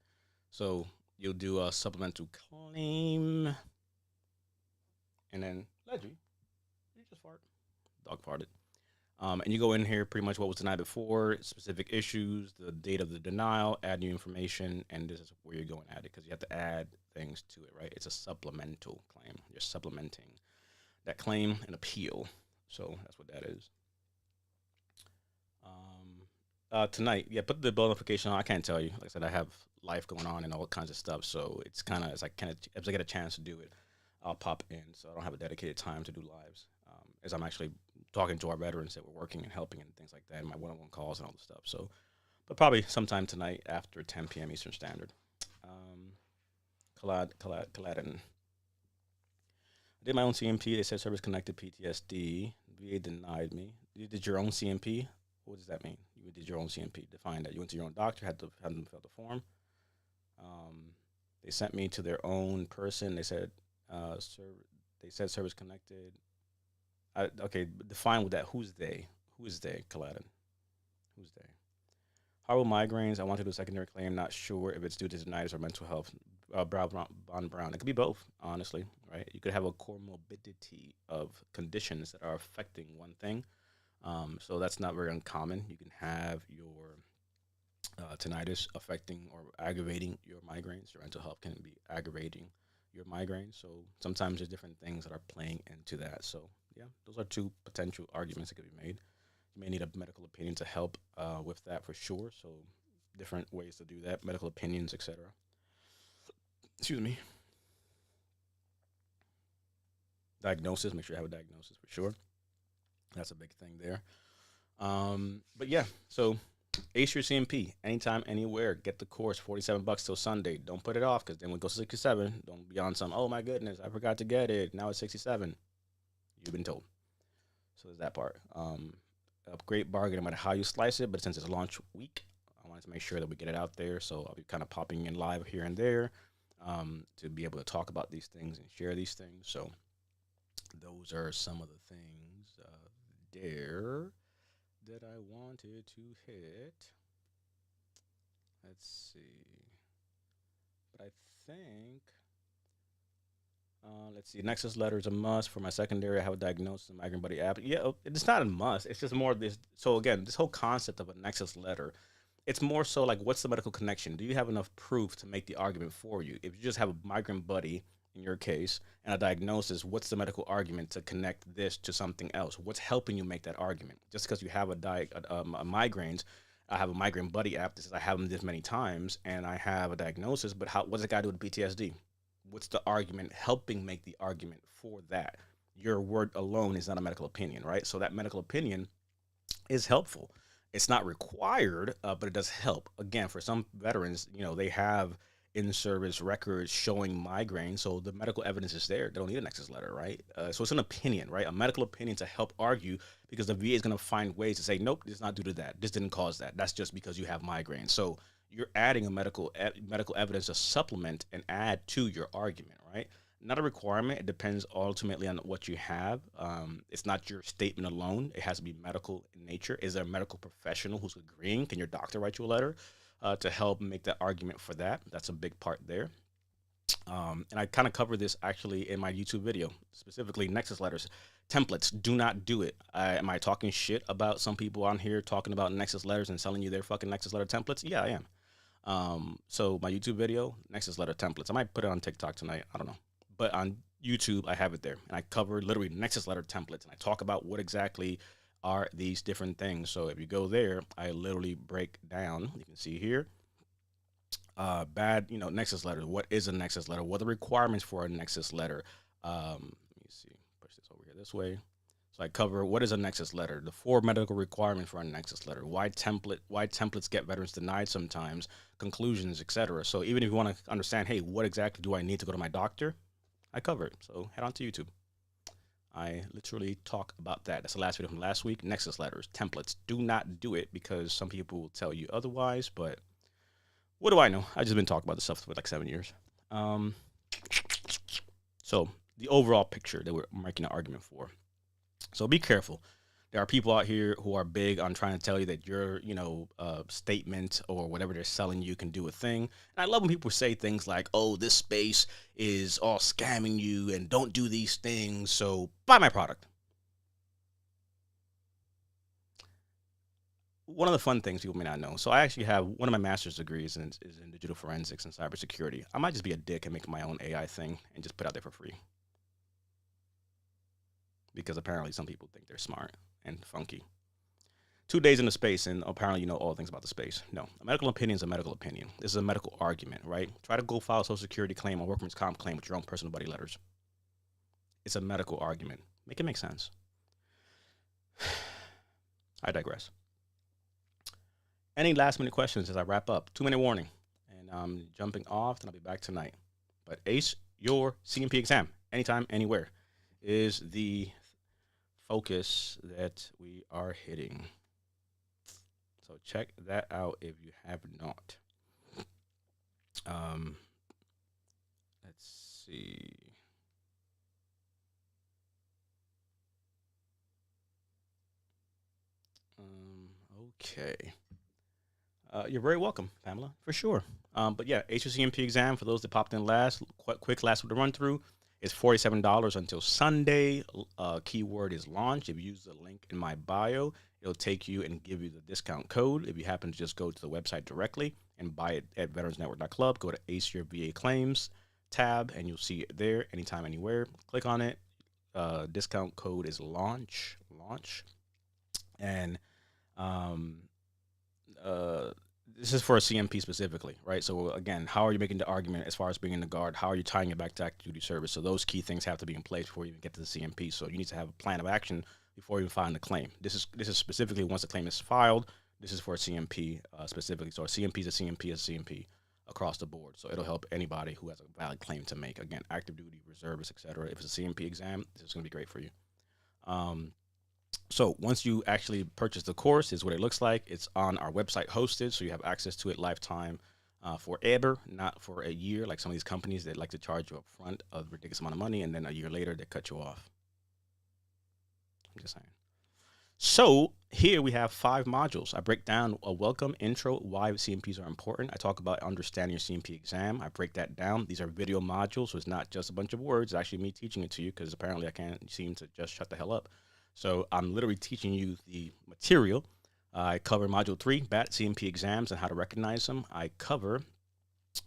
So you'll do a supplemental claim, and then Leggy, you just fart. Dog farted. And you go in here pretty much what was denied before, specific issues, the date of the denial, add new information, and this is where you're going at it because you have to add things to it, right? It's a supplemental claim. You're supplementing that claim and appeal. So that's what that is. Tonight, yeah, put the bill notification on. I can't tell you. Like I said, I have life going on and all kinds of stuff. So it's like kind of if I get a chance to do it, I'll pop in. So I don't have a dedicated time to do lives. As I'm actually talking to our veterans that we're working and helping and things like that, and my one-on-one calls and all the stuff. So, but probably sometime tonight after 10 p.m. Eastern Standard. Um, Caladin. I did my own CMP. They said service connected PTSD. VA denied me. You did your own CMP. What does that mean? You did your own CMP. Define that. You went to your own doctor, had to have them fill the form. Um, they sent me to their own person. They said, they said service connected. Okay, define with that. Who's they? Who is they, Kaladin? Who's they? Horrible migraines. I want to do a secondary claim. Not sure if it's due to tinnitus or mental health. Brown. It could be both, honestly, right? You could have a comorbidity of conditions that are affecting one thing. So that's not very uncommon. You can have your tinnitus affecting or aggravating your migraines. Your mental health can be aggravating your migraines. So sometimes there's different things that are playing into that. So yeah, those are two potential arguments that could be made. You may need a medical opinion to help with that for sure. So different ways to do that, medical opinions, etc. Excuse me. Diagnosis, make sure you have a diagnosis for sure. That's a big thing there. But yeah, so Ace your CMP anytime, anywhere. Get the course, $47 till Sunday. Don't put it off because then when it goes to 67, don't be on some, oh my goodness, I forgot to get it. Now it's 67. You've been told. So there's that part. A great bargain no matter how you slice it, but since it's launch week, I wanted to make sure that we get it out there. So I'll be kind of popping in live here and there to be able to talk about these things and share these things. So those are some of the things there that I wanted to hit. Let's see. But I think, let's see, Nexus letter is a must for my secondary. I have a diagnosis in Migrant Buddy app. Yeah, it's not a must. It's just more this. So again, this whole concept of a Nexus letter, it's more so like, what's the medical connection? Do you have enough proof to make the argument for you? If you just have a Migrant Buddy in your case and a diagnosis, what's the medical argument to connect this to something else? What's helping you make that argument? Just because you have a migraines, I have a Migrant Buddy app that says I have them this many times and I have a diagnosis, but what's it got to do with PTSD? What's the argument helping make the argument for that? Your word alone is not a medical opinion, right? So that medical opinion is helpful. It's not required, but it does help. Again, for some veterans, they have in-service records showing migraine, so the medical evidence is there. They don't need a Nexus letter, right? So it's an opinion, right? A medical opinion to help argue, because the VA is going to find ways to say, nope, this is not due to that. This didn't cause that. That's just because you have migraine. So you're adding a medical evidence to supplement and add to your argument, right? Not a requirement. It depends ultimately on what you have. It's not your statement alone. It has to be medical in nature. Is there a medical professional who's agreeing? Can your doctor write you a letter to help make that argument for that? That's a big part there. And I kind of cover this actually in my YouTube video, specifically Nexus letters. Templates, do not do it. Am I talking shit about some people on here talking about Nexus letters and selling you their fucking Nexus letter templates? Yeah, I am. So my YouTube video, Nexus letter templates. I might put it on TikTok tonight. I don't know. But on YouTube, I have it there. And I cover literally Nexus letter templates. And I talk about what exactly are these different things. So if you go there, I literally break down. You can see here. Nexus letters. What is a Nexus letter? What are the requirements for a Nexus letter? Let me see. Push this over here this way. So I cover what is a Nexus letter, the 4 medical requirements for a Nexus letter, why templates get veterans denied sometimes, conclusions, etc. So even if you want to understand, hey, what exactly do I need to go to my doctor? I cover it. So head on to YouTube. I literally talk about that. That's the last video from last week. Nexus letters, templates. Do not do it because some people will tell you otherwise, but what do I know? I've just been talking about this stuff for like 7 years. So the overall picture that we're making an argument for. So be careful. There are people out here who are big on trying to tell you that your, statement or whatever they're selling you can do a thing. And I love when people say things like, oh, this space is all scamming you and don't do these things, so buy my product. One of the fun things people may not know. So I actually have one of my master's degrees is in digital forensics and cybersecurity. I might just be a dick and make my own AI thing and just put it out there for free. Because apparently some people think they're smart and funky. 2 days in the space, and apparently you know all things about the space. No, a medical opinion is a medical opinion. This is a medical argument, right? Try to go file a Social Security claim or workman's comp claim with your own personal buddy letters. It's a medical argument. Make it make sense. I digress. Any last minute questions as I wrap up? 2-minute warning. And I'm jumping off, and I'll be back tonight. But ace your CMP exam anytime, anywhere is the focus that we are hitting. So check that out if you have not. Let's see. Okay. You're very welcome, Pamela, for sure. But yeah, HCMP exam, for those that popped in last, quick last with the run through, is $47 until Sunday. Keyword is launch. If you use the link in my bio, it'll take you and give you the discount code. If you happen to just go to the website directly and buy it at veteransnetwork.club, go to Ace Your VA Claims tab, and you'll see it there anytime, anywhere. Click on it. Discount code is launch. this is for a CMP specifically, right? So again, how are you making the argument as far as being in the guard? How are you tying it back to active duty service? So those key things have to be in place before you even get to the CMP. So you need to have a plan of action before you filing the claim. This is specifically once the claim is filed. This is for a CMP specifically. So a CMP is a CMP is a CMP across the board. So it'll help anybody who has a valid claim to make. Again, active duty, reservists, etc. If it's a CMP exam, this is going to be great for you. So once you actually purchase the course, is what it looks like. It's on our website hosted, so you have access to it lifetime forever, not for a year, like some of these companies that like to charge you up front a ridiculous amount of money, and then a year later they cut you off. I'm just saying. So here we have 5 modules. I break down a welcome, intro, why CMPs are important. I talk about understanding your CMP exam. I break that down. These are video modules, so it's not just a bunch of words. It's actually me teaching it to you because apparently I can't seem to just shut the hell up. So I'm literally teaching you the material. I cover module 3, BAT CMP exams and how to recognize them. I cover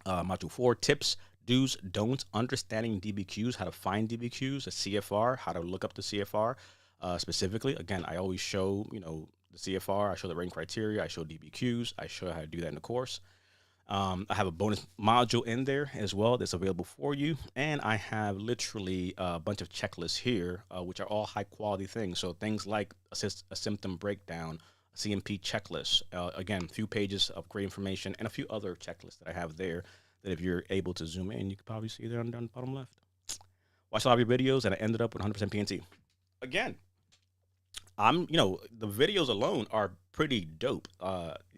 module 4, tips, do's, don'ts, understanding DBQs, how to find DBQs, a CFR, how to look up the CFR specifically. Again, I always show, the CFR, I show the rating criteria, I show DBQs, I show how to do that in the course. I have a bonus module in there as well that's available for you. And I have literally a bunch of checklists here, which are all high quality things. So things like a symptom breakdown, a CMP checklist, again, a few pages of great information and a few other checklists that I have there that if you're able to zoom in, you can probably see there on the bottom left. Watch a lot of your videos and I ended up with 100% PNT. Again, the videos alone are pretty dope.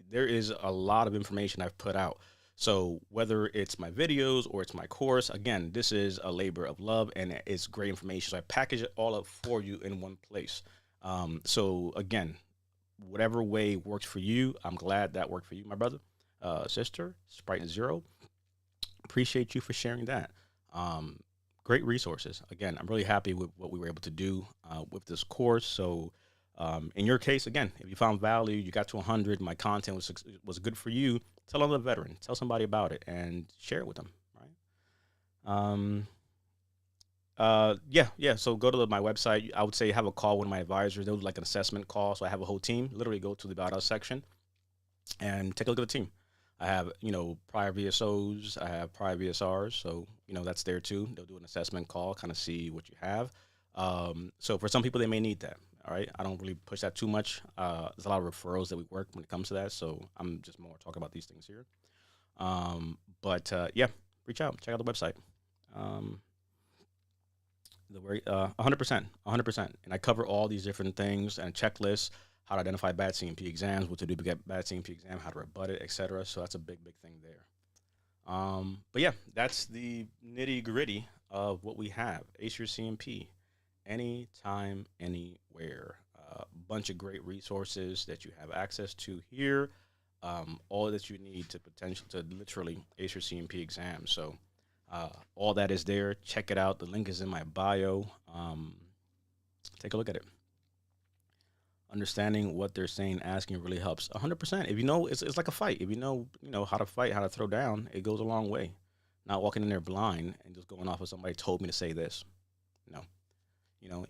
There is a lot of information I've put out. So whether it's my videos or it's my course, again, this is a labor of love and it's great information. So I package it all up for you in one place. So again, whatever way works for you, I'm glad that worked for you, my brother, sister, Sprite Zero. Appreciate you for sharing that. Great resources. Again, I'm really happy with what we were able to do with this course. So in your case, again, if you found value, you got to 100, my content was good for you, tell another veteran, tell somebody about it, and share it with them, right? Yeah. So go to my website. I would say have a call with my advisors. They'll do like an assessment call. So I have a whole team. Literally go to the About Us section and take a look at the team. I have, prior VSOs, I have prior VSRs. So, that's there too. They'll do an assessment call, kind of see what you have. So for some people, they may need that. All right. I don't really push that too much. There's a lot of referrals that we work when it comes to that. So I'm just more talking about these things here. But yeah, reach out, check out the website. 100%. And I cover all these different things and checklists, how to identify bad CMP exams, what to do to get bad CMP exam, how to rebut it, etc. So that's a big thing there. But yeah, that's the nitty gritty of what we have. Ace your CMP, anytime, anywhere. A bunch of great resources that you have access to here. All that you need to literally ace your CMP exam. So all that is there. Check it out. The link is in my bio. Take a look at it. Understanding what they're saying, asking really helps. 100%. If you know, it's like a fight. If you know how to fight, how to throw down, it goes a long way. Not walking in there blind and just going off of somebody told me to say this. No.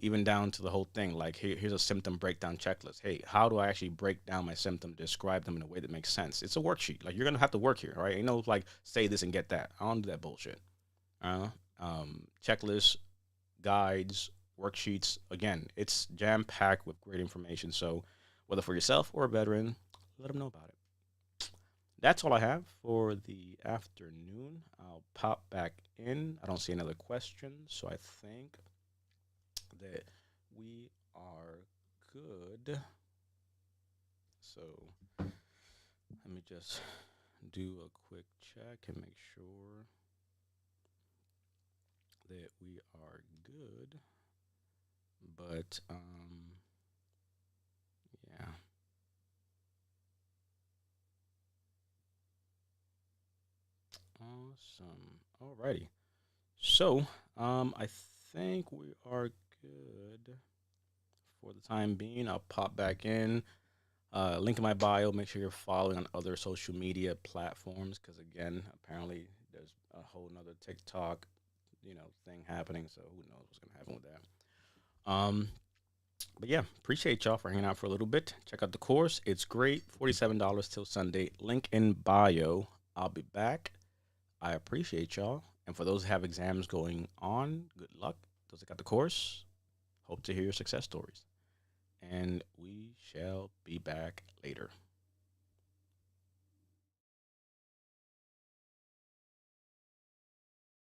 Even down to the whole thing. Like here's a symptom breakdown checklist. Hey, how do I actually break down my symptom, describe them in a way that makes sense? It's a worksheet. Like you're gonna have to work here, right? Like say this and get that. I don't do that bullshit. Checklists, guides, worksheets. Again, it's jam packed with great information. So whether for yourself or a veteran, let them know about it. That's all I have for the afternoon. I'll pop back in. I don't see another question, so I think that we are good. So let me just do a quick check and make sure that we are good. But yeah. Awesome. Alrighty. So I think we are good for the time being. I'll pop back in. Link in my bio. Make sure you're following on other social media platforms because again, apparently there's a whole nother TikTok, thing happening. So who knows what's gonna happen with that. But yeah, appreciate y'all for hanging out for a little bit. Check out the course. It's great. $47 till Sunday. Link in bio. I'll be back. I appreciate y'all. And for those who have exams going on, good luck. Those that got the course, hope to hear your success stories. And we shall be back later.